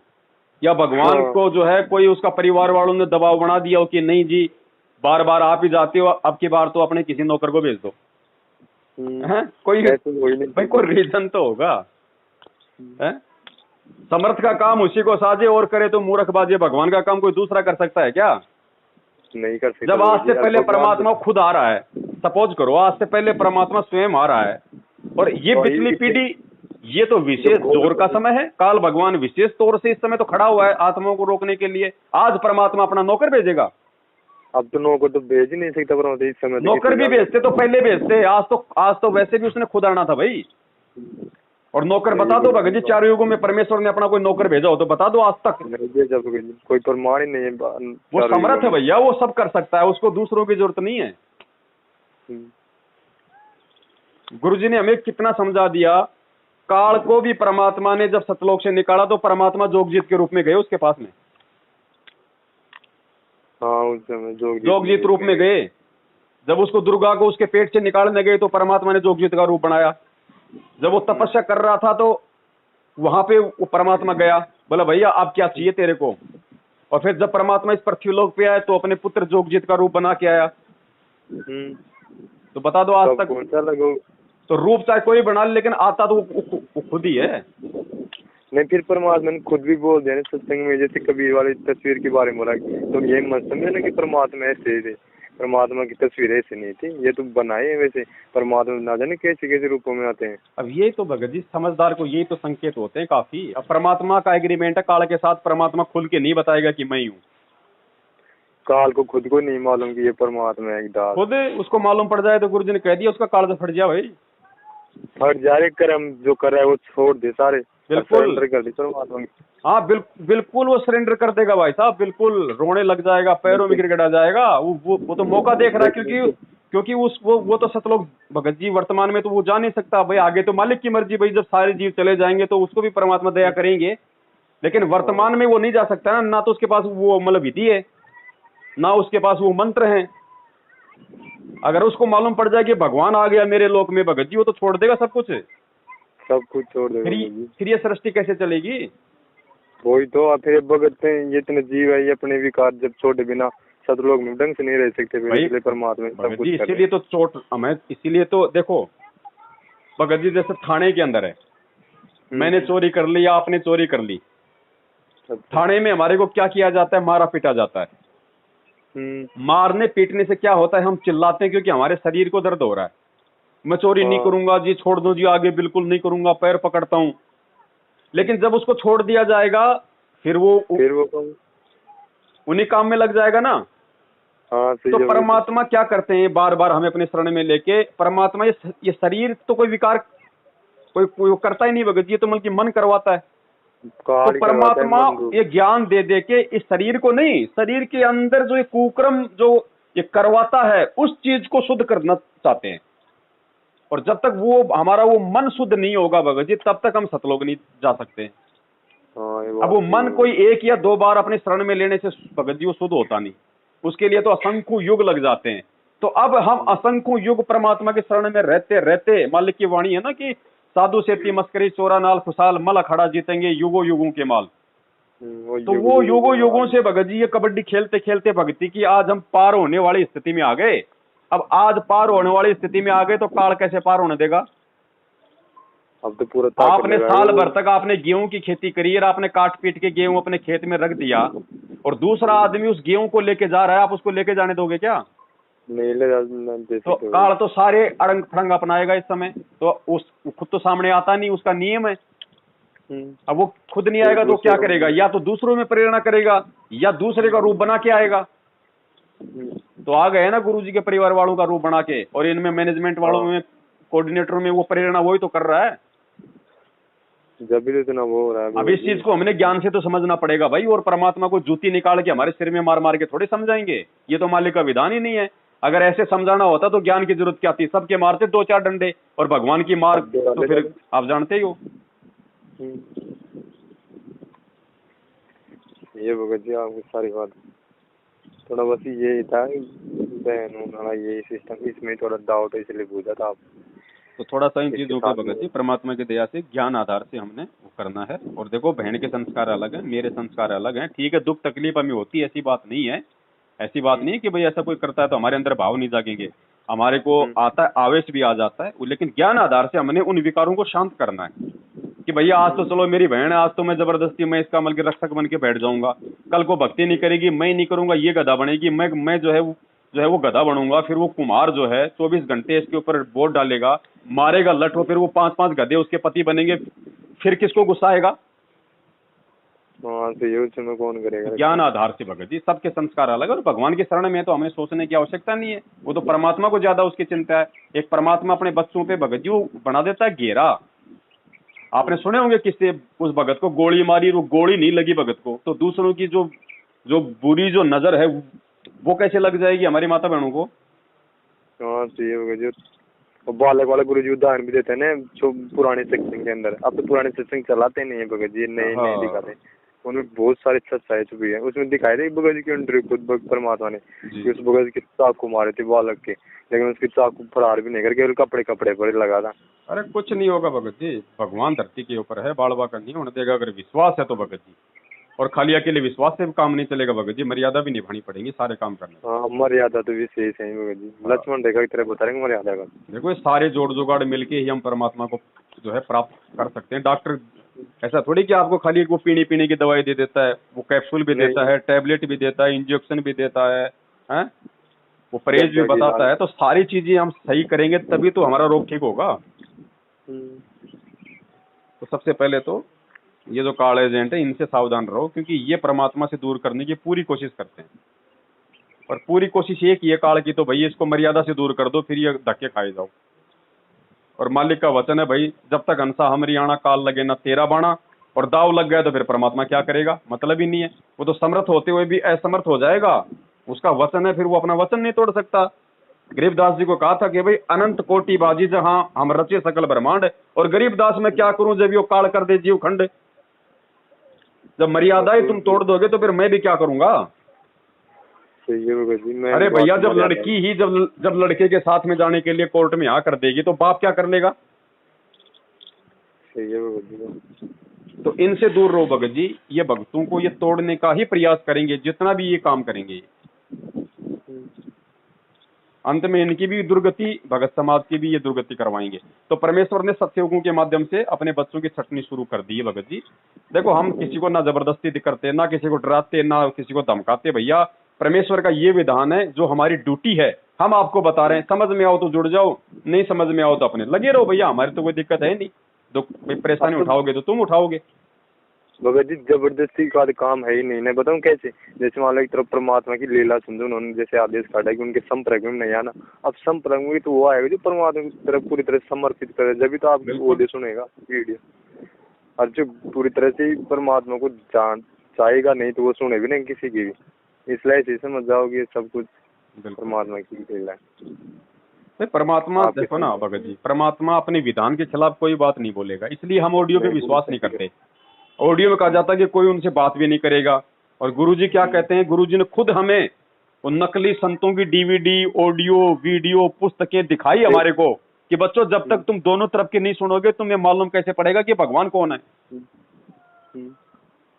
या भगवान को जो है कोई उसका परिवार वालों ने दबाव बना दिया हो कि नहीं जी बार बार आप ही जाते हो, अब की बार तो अपने किसी नौकर को भेज दो। कोई भाई कोई रीजन तो होगा। समर्थ का काम उसी को साजे और करे तो मूर्ख बाजे। भगवान का काम कोई दूसरा कर सकता है क्या? नहीं कर सकता। जब आज से पहले परमात्मा खुद आ रहा है, सपोज करो आज से पहले परमात्मा स्वयं आ रहा है और ये पिछली पीढ़ी, ये तो विशेष जोर का समय है। काल भगवान विशेष तौर से इस समय तो खड़ा हुआ है आत्माओं को रोकने के लिए। आज परमात्मा अपना नौकर भेजेगा? अब तो नौकर तो भेज ही नहीं सकता परमात्मा इस समय। नौकर भी भेजते तो पहले भेजते। आज तो वैसे भी उसने खुद आना था भाई। और नौकर बता दो भगत जी, 4 युगों में परमेश्वर ने अपना कोई नौकर भेजा हो तो बता दो आज तक। नहीं भेजा कोई प्रमाण ही नहीं है। वो समर्थ है भैया, वो सब कर सकता है, उसको दूसरों की जरूरत नहीं है। गुरुजी ने हमें कितना समझा दिया। काल को भी परमात्मा ने जब सतलोक से निकाला तो परमात्मा जोगजीत के रूप में गए उसके पास में। हाँ उस समय जोगजीत रूप में गए। जब उसको दुर्गा को उसके पेट से निकालने गए तो परमात्मा ने जोगजीत का रूप बनाया। जब वो तपस्या कर रहा था तो वहां पे वो परमात्मा गया, बोला भैया अब क्या चाहिए तेरे को। और फिर जब परमात्मा इस पृथ्वीलोक पे आया तो अपने पुत्र जोगजीत का रूप बना के आया। तो बता दो आज तक तो रूप चाहे कोई बना ले लेकिन आता तो वो खुद ही है। नहीं फिर परमात्मा ने खुद भी बोल दिया सत्संग में, जैसे कबीर वाली तस्वीर के बारे में बोला तो ये मत समझे ना कि परमात्मा ऐसे थे। परमात्मा की तस्वीर ऐसे नहीं थी, ये तो बनाए हैं वैसे। परमात्मा ना जाने कैसे कैसे रूपों में आते हैं। अब ये तो भगत जी समझदार को यही तो संकेत होते हैं काफी। अब परमात्मा का एग्रीमेंट है काल के साथ, परमात्मा खुल के नहीं बताएगा कि मैं हूँ। काल को खुद को नहीं मालूम कि ये परमात्मा है। खुद उसको मालूम पड़ जाए तो गुरु जी ने कह दिया उसका काल से फट जा भाई। फट जाए कर्म जो कर रहा है वो छोड़ दे सारे। बिल्कुल कर दे परमात्मा। हाँ बिल्कुल वो सरेंडर कर देगा भाई साहब। बिल्कुल रोने लग जाएगा, पैरों में गिड़गिड़ा जाएगा। वो तो मौका देख रहा है क्योंकि वो तो सतलोक भगत जी वर्तमान में तो वो जा नहीं सकता भाई। आगे तो मालिक की मर्जी भाई, जब सारे जीव चले जाएंगे तो उसको भी परमात्मा दया करेंगे। लेकिन वर्तमान में वो नहीं जा सकता ना तो उसके पास वो मतलब विधि है ना उसके पास वो मंत्र हैं। अगर उसको मालूम पड़ जाए कि भगवान आ गया मेरे लोक में भगत जी, वो तो छोड़ देगा सब कुछ छोड़ देगा। फिर ये सृष्टि कैसे चलेगी? वही तो फिर भगत ये इतने जीव है, ये अपने विकार जब छोटे बिना सतलोक में ढंग से नहीं रह सकते परमात्मा सब कुछ। इसीलिए तो चोट हमें, इसीलिए तो देखो भगत जी जैसे थाने के अंदर है, मैंने चोरी कर ली या आपने चोरी कर ली, थाने में हमारे को क्या किया जाता है? मारा पीटा जाता है। मारने पीटने से क्या होता है? हम चिल्लाते हैं क्योंकि हमारे शरीर को दर्द हो रहा है। मैं चोरी नहीं करूंगा जी, छोड़ दो जी, आगे बिल्कुल नहीं करूंगा, पैर पकड़ता हूं। लेकिन जब उसको छोड़ दिया जाएगा फिर वो उन्हीं काम में लग जाएगा ना। हाँ, तो परमात्मा क्या करते हैं? बार बार हमें अपने शरण में लेके परमात्मा ये शरीर तो कोई विकार कोई करता ही नहीं भगत जी, तो बल्कि मन करवाता है। तो परमात्मा ये ज्ञान दे के इस शरीर को नहीं, शरीर के अंदर जो ये कुकर्म जो ये करवाता है उस चीज को शुद्ध करना चाहते हैं। और जब तक वो हमारा वो मन शुद्ध नहीं होगा भगत जी, तब तक हम सतलोक नहीं जा सकते। अब वो मन कोई 1 या 2 बार अपने शरण में लेने से भगत जी वो शुद्ध होता नहीं, उसके लिए तो असंख्य युग लग जाते हैं। तो अब हम असंख्य युग परमात्मा के शरण में रहते रहते, मालिक की वाणी है ना कि साधु सेती मस्करी चोरा नाल खुशाल मल अखाड़ा जीतेंगे युगों युगों के माल। तो वो युगों युगों से भगत जी ये कबड्डी खेलते खेलते भगती की आज हम पार होने वाली स्थिति में आ गए। अब आज पार होने वाली स्थिति में आ गए तो काल कैसे पार होने देगा? अब तो पूरा आपने साल भर तक आपने गेहूं की खेती करी और आपने काट पीट के गेहूं अपने खेत में रख दिया और दूसरा आदमी उस गेहूं को लेके जा रहा है, आप उसको लेके जाने दोगे क्या? नहीं ले तो काल तो सारे अड़ंग फड़ंग अपनाएगा इस समय। तो उस खुद तो सामने आता नहीं, उसका नियम है। अब वो खुद नहीं आएगा तो क्या करेगा? या तो दूसरों में प्रेरणा करेगा या दूसरे का रूप बना के आएगा। तो आ गए ना गुरुजी के परिवार वालों का रूप बना के, और इनमें मैनेजमेंट वालों में कोऑर्डिनेटर में वो प्रेरणा वही तो कर रहा है। जब भी तो इतना वो हो रहा है। अब इस चीज को हमने ज्ञान से तो समझना पड़ेगा भाई, और परमात्मा को जूती निकाल के हमारे सिर में मार मार के थोड़े समझाएंगे, ये तो मालिक का विधान ही नहीं है। अगर ऐसे समझाना होता तो ज्ञान की जरूरत क्या थी, सबके मारते 2-4 डंडे, और भगवान की मार तो फिर आप जानते ही हो। ये भगत जी आपकी सारी बात, थोड़ा बस ये था बहन ये सिस्टम, इसमें थोड़ा डाउट है इसलिए पूछा था आप। तो थोड़ा सा इन चीजों पे भगत जी परमात्मा की दया से ज्ञान आधार से हमने वो करना है। और देखो बहन के संस्कार अलग हैं, मेरे संस्कार अलग हैं, ठीक है, दुख तकलीफ हमें होती है, ऐसी बात नहीं है, ऐसी बात नहीं है कि भाई ऐसा कोई करता है तो हमारे अंदर भाव नहीं जागेंगे, हमारे को आता है, आवेश भी आ जाता है, लेकिन ज्ञान आधार से हमने उन विकारों को शांत करना है कि भैया आज तो चलो मेरी बहन है, आज तो मैं जबरदस्ती मैं इसका मल के रक्षक बन के बैठ जाऊंगा, कल को भक्ति नहीं करेगी, मैं नहीं करूंगा, ये गधा बनेगी, मैं जो है वो गधा बनूंगा, फिर वो कुम्हार जो है 24 घंटे इसके ऊपर बोर्ड डालेगा, मारेगा लठ हो, फिर वो 5-5 गधे उसके पति बनेंगे, फिर किसको गुस्सा आएगा? तो कौन करेगा? ज्ञान आधार से भगत जी सबके संस्कार अलग है, और भगवान की शरण में तो हमें सोचने की आवश्यकता नहीं है, वो तो परमात्मा को ज्यादा उसकी चिंता है। एक परमात्मा अपने बच्चों पे भगत जी वो बना देता है घेरा। आपने सुने होंगे किससे उस भगत को गोली मारी, वो गोली नहीं लगी भगत को, तो दूसरों की जो बुरी जो नजर है वो कैसे लग जाएगी हमारी माता बहनों को? हाँ सही है जो बालक वाले गुरु जी उदाहरण भी देते हैं ना, जो पुराने सत्संग के अंदर, अब तो पुराने सत्संग चलाते नहीं है भगत जी, नए नए दिखाते, उनमें बहुत सारी सच्चाई छुपी है। उसमें दिखाई दे भगत जी के अंदर खुद परमात्मा ने उस भगत के चाकू मारे थे बालक के, लेकिन उसके चाकू फरार भी नहीं करके कपड़े पर लगा था। अरे कुछ नहीं होगा भगत जी, भगवान धरती के ऊपर है, बाड़वा का नहीं होने देगा अगर विश्वास है तो भगत जी। और खाली अकेले विश्वास से काम नहीं चलेगा भगत जी, मर्यादा भी निभानी पड़ेगी सारे काम करने। हाँ मर्यादा तो विशेष है भगत जी, लक्ष्मण रेखा की तरह बता रहे मर्यादा का। देखो ये सारे जोड़ जुगाड़ मिलके ही हम परमात्मा को जो है प्राप्त कर सकते हैं। डॉक्टर ऐसा थोड़ी कि आपको खाली वो पीने की दवाई दे देता है, वो कैप्सूल भी देता है, टैबलेट भी देता है, इंजेक्शन भी देता है, वो परहेज भी बताता है। तो सारी चीजें हम सही करेंगे तभी तो हमारा रोग ठीक होगा। तो सबसे पहले तो ये जो काल एजेंट है इनसे सावधान रहो, क्योंकि ये परमात्मा से दूर करने की पूरी कोशिश करते हैं, और पूरी कोशिश एक ये काल की तो भैया इसको मर्यादा से दूर कर दो, फिर ये धक्के खाए जाओ। और मालिक का वचन है भाई, जब तक हंसा हमरी आना काल लगे ना तेरा बाणा, और दाव लग गया तो फिर परमात्मा क्या करेगा, मतलब ही नहीं है। वो तो समर्थ होते हुए भी असमर्थ हो जाएगा, उसका वचन है, फिर वो अपना वचन नहीं तोड़ सकता। गरीबदास जी को कहा था कि भाई अनंत कोटि बाजी जहां हम रचे सकल ब्रह्मांड, और गरीबदास मैं क्या करूं जब यो काल कर दे जीव खंड। जब मर्यादा ही तुम तोड़ दोगे तो फिर मैं भी क्या करूंगा? अरे भैया जब लड़की ही जब लड़के के साथ में जाने के लिए कोर्ट में हाँ कर देगी तो बाप क्या कर लेगा? तो इनसे दूर रहो भगत जी, ये भक्तों को ये तोड़ने का ही प्रयास करेंगे जितना भी ये काम करेंगे। अंत में इनकी भी दुर्गति, भगत समाज की भी ये दुर्गति करवाएंगे। तो परमेश्वर ने सत्युगों के माध्यम से अपने बच्चों की छटनी शुरू कर दी है भगत जी। देखो हम किसी को ना जबरदस्ती करते, ना किसी को डराते, ना किसी को धमकाते। भैया परमेश्वर का ये विधान है, जो हमारी ड्यूटी है हम आपको बता रहे हैं। समझ में आओ तो जुड़ जाओ, नहीं समझ में आओ तो अपने लगे रहो। भैया हमारी तो कोई दिक्कत है नहीं, दुख परेशानी उठाओगे तो तुम उठाओगे। भगत जी जबरदस्ती का काम है ही नहीं। मैं बताऊं कैसे, जैसे मान लो एक तरफ परमात्मा की लीला समझो, उन्होंने जैसे आदेश काटा कि उनके संपर्क में नहीं आना। अब संपर्क में तो वो आएगा जो परमात्मा की तरफ पूरी तरह समर्पित करे, जब भी तो आप ऑडियो सुनेगा वीडियो। और जो पूरी तरह से परमात्मा को जान चाहेगा नहीं तो वो सुने भी नहीं किसी की भी। इसलिए ऐसे समझ जाओ कि सब कुछ परमात्मा की लीला है। परमात्मा देखो ना भगत जी, परमात्मा अपने विधान के खिलाफ कोई बात नहीं बोलेगा, इसलिए हम ऑडियो पे विश्वास नहीं करते। ऑडियो में कहा जाता है कि कोई उनसे बात भी नहीं करेगा। और गुरुजी क्या कहते हैं, गुरुजी ने खुद हमें उन नकली संतों की डीवीडी, ऑडियो, वीडियो, पुस्तकें दिखाई हमारे को कि बच्चों जब तक तुम दोनों तरफ के नहीं सुनोगे तुम्हें मालूम कैसे पड़ेगा कि भगवान कौन है।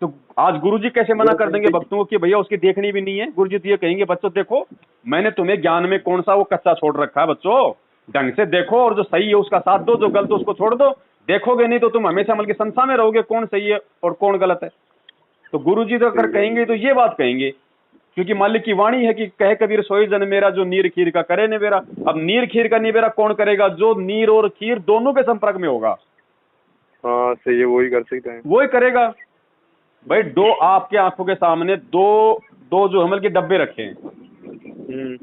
तो आज गुरुजी कैसे मना कर देंगे भक्तों को कि भैया उसकी देखनी भी नहीं है। गुरुजी तो ये कहेंगे बच्चों देखो मैंने तुम्हें ज्ञान में कौन सा वो कच्चा छोड़ रखा है, बच्चों ढंग से देखो और जो सही है उसका साथ दो, जो गलत है उसको छोड़ दो। देखोगे नहीं तो तुम हमेशा मतलब संसार में रहोगे कौन सही है और कौन गलत है। तो गुरुजी तो अगर कहेंगे तो ये बात कहेंगे, क्योंकि मालिक की वाणी है कि कहे कबीर सोई जन मेरा जो नीर खीर का करे निबेरा। अब नीर खीर का निबेरा कौन करेगा? जो नीर और खीर दोनों के संपर्क में होगा। हाँ सही है, वही कर सकते हैं, वही करेगा। भाई दो आपके आंखों के सामने दो जो हमल के डब्बे रखे हैं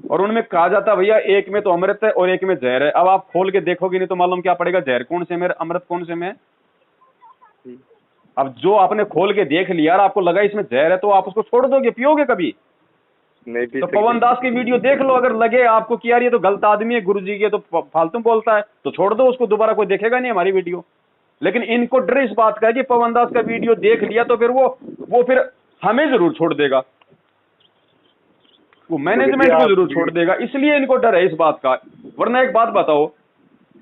और उनमें कहा जाता है भैया एक में तो अमृत है और एक में जहर है। अब आप खोल के देखोगे नहीं तो मालूम क्या पड़ेगा जहर कौन से में अमृत कौन से में है। अब जो आपने खोल के देख लिया और आपको लगा इसमें जहर है तो आप उसको छोड़ दोगे, पियोगे कभी? नहीं पी तो सकते। पवन दास की वीडियो देख लो, अगर लगे आपको कि यार ये तो गलत आदमी है, गुरुजी के तो फालतू बोलता है, तो छोड़ दो उसको, दोबारा कोई देखेगा नहीं हमारी वीडियो। लेकिन इनको डर इस बात का है कि पवन दास का वीडियो देख लिया तो फिर वो फिर हमें जरूर छोड़ देगा, वो मैनेजमेंट को जरूर छोड़ देगा, इसलिए इनको डर है इस बात का। वरना एक बात बताओ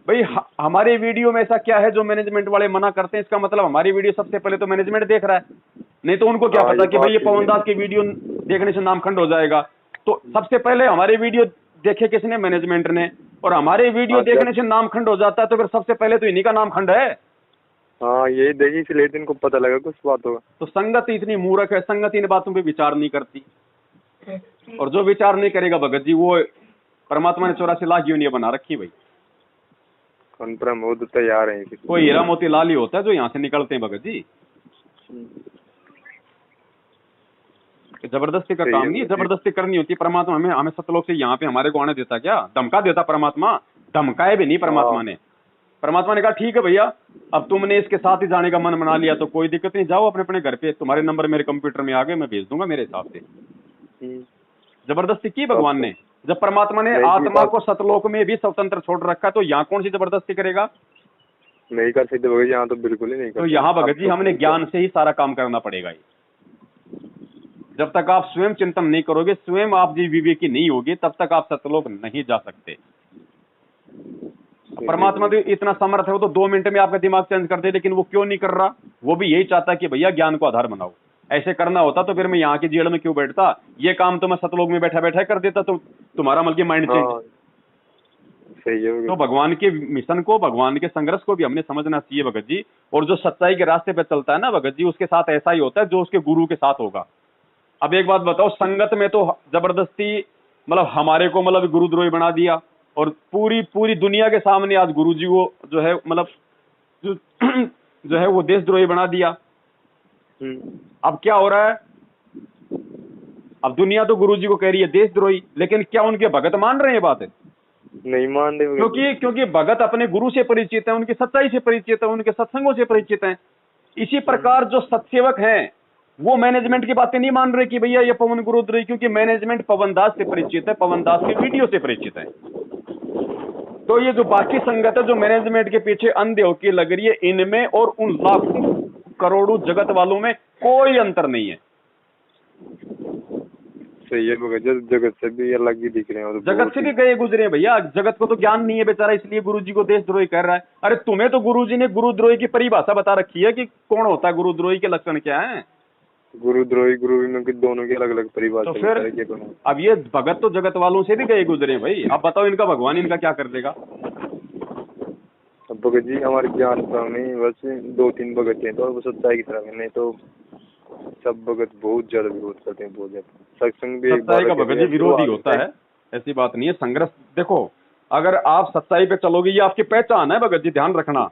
भाई, हमारे वीडियो में ऐसा क्या है जो मैनेजमेंट वाले मना करते हैं? इसका मतलब हमारी वीडियो सबसे पहले तो मैनेजमेंट देख रहा है, नहीं तो उनको क्या पता कि भाई ये पवन दास की वीडियो देखने से नामखंड हो जाएगा। तो सबसे पहले हमारे वीडियो देखे किसने? मैनेजमेंट ने। और हमारे वीडियो देखने से नामखंड हो जाता है तो फिर सबसे पहले तो इन्हीं का नामखंड है। हाँ यही देखी, इसलिए इनको पता लगा कुछ बात होगा। तो संगत इतनी मूर्ख है, संगत इन बातों पे विचार नहीं करती, और जो विचार नहीं करेगा भगत जी, वो परमात्मा ने 84 लाख यूनियन बना रखी भाई। कन्फर्म हो तो तैयार है। कोई हीरा मोती लाल ही होता है जो यहाँ से निकलते हैं भगत जी, जबरदस्ती का काम नहीं है, जबरदस्ती करनी होती है। परमात्मा हमें सतलोक से यहाँ पे हमारे को आने देता क्या? धमका देता परमात्मा? धमकाए भी नहीं परमात्मा ने। परमात्मा ने कहा ठीक है भैया, अब तुमने इसके साथ ही जाने का मन बना लिया तो कोई दिक्कत नहीं, जाओ अपने अपने घर पे, तुम्हारे नंबर मेरे कंप्यूटर में आ गए, मैं भेज दूंगा मेरे हिसाब से। जबरदस्ती की भगवान ने? जब परमात्मा ने आत्मा को सतलोक में भी स्वतंत्र छोड़ रखा तो यहाँ कौन सी जबरदस्ती करेगा? नहीं कर सकते भगत जी, यहाँ तो बिल्कुल ही नहीं कर। तो यहाँ भगत जी हमने ज्ञान से ही सारा काम करना पड़ेगा। जब तक आप स्वयं चिंतन नहीं करोगे, स्वयं आप जी विवेकी नहीं होगे, तब तक आप सतलोक नहीं जा सकते। परमात्मा तो इतना समर्थ है, वो तो 2 मिनट में आपका दिमाग चेंज कर दे, लेकिन वो क्यों नहीं कर रहा? वो भी यही चाहता है कि भैया ज्ञान को आधार बनाओ। ऐसे करना होता तो फिर मैं यहाँ की जेल में क्यों बैठता? ये काम तो मैं सतलोक में बैठा बैठा कर देता, तो तुम्हारा मतलब माइंड चेंज। सही है। तो भगवान के मिशन को, भगवान के संघर्ष को भी हमने समझना चाहिए भगत जी। और जो सच्चाई के रास्ते पे चलता है ना भगत जी, उसके साथ ऐसा ही होता है जो उसके गुरु के साथ होगा। अब एक बात बताओ, संगत में तो जबरदस्ती मतलब हमारे को मतलब गुरुद्रोही बना दिया, और पूरी दुनिया के सामने आज गुरुजी को जो है मतलब जो है वो देशद्रोही बना दिया। अब क्या हो रहा है? अब दुनिया तो गुरुजी को कह रही है देशद्रोही, लेकिन क्या उनके भगत मान रहे हैं बात? नहीं मान रहे, क्योंकि भगत अपने गुरु से परिचित है, उनकी सच्चाई से परिचित है, उनके सत्संगों से परिचित है। इसी प्रकार जो सत्सेवक हैं वो मैनेजमेंट की बातें नहीं मान रहे कि भैया ये पवन गुरुद्रोही, क्योंकि मैनेजमेंट पवन दास से परिचित है, पवन दास की वीडियो से परिचित है। तो ये जो बाकी संगत है जो मैनेजमेंट के पीछे अंधे होकर लग रही है, इनमें और उन लाखों करोड़ों जगत वालों में कोई अंतर नहीं है। सही है, जगत से भी अलग ही दिख रहे हैं। जगत से भी गए गुजरे हैं भैया, जगत को तो ज्ञान नहीं है बेचारा, इसलिए गुरुजी को देशद्रोही कर रहा है। अरे तुम्हें तो गुरुजी ने गुरुद्रोही की परिभाषा बता रखी है कि कौन होता है गुरुद्रोही, के लक्षण क्या है। गुरुद्रोही गुरु की दोनों की अलग अलग परिभाषा। तो फिर अब ये भगत तो जगत वालों से भी गए गुजरे हैं भाई, अब बताओ इनका भगवान इनका क्या कर देगा? भगत जी हमारे ज्ञान में बस 2-3 भगत हैं, तो वो सच्चाई की तरफ है, नहीं तो सब भगत बहुत ज्यादा विरोध करते हैं, बहुत ज्यादा। सत्संग भी सच्चाई का भगत जी विरोध ही होता है, ऐसी बात नहीं है। संघर्ष देखो, अगर आप सच्चाई पे चलोगे, ये आपकी पहचान है भगत जी, ध्यान रखना।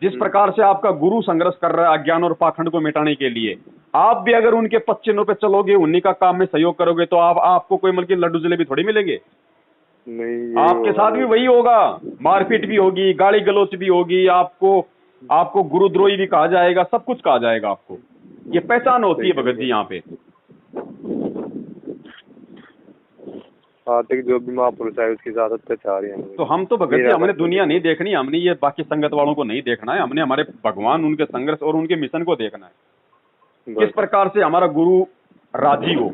जिस प्रकार से आपका गुरु संघर्ष कर रहा है अज्ञान और पाखंड को मिटाने के लिए, आप भी अगर उनके पथ चिन्हों पे चलोगे, उन्हीं का काम में सहयोग करोगे, तो आपको कोई मतलब लड्डू जलेबी थोड़ी मिलेंगे। नहीं, आपके साथ भी वही होगा, मारपीट भी होगी, गाली गलौच भी होगी, आपको गुरुद्रोही भी कहा जाएगा, सब कुछ कहा जाएगा आपको। ये पहचान होती है भगत जी यहाँ पे। तक जो भी महापुरुष है उसकी साथ अत्याचार है। तो हम तो भगत जी हमने दुनिया नहीं देखनी, हमने ये बाकी संगत वालों को नहीं देखना है, हमने हमारे भगवान उनके संघर्ष और उनके मिशन को देखना है, किस प्रकार से हमारा गुरु राजी हो,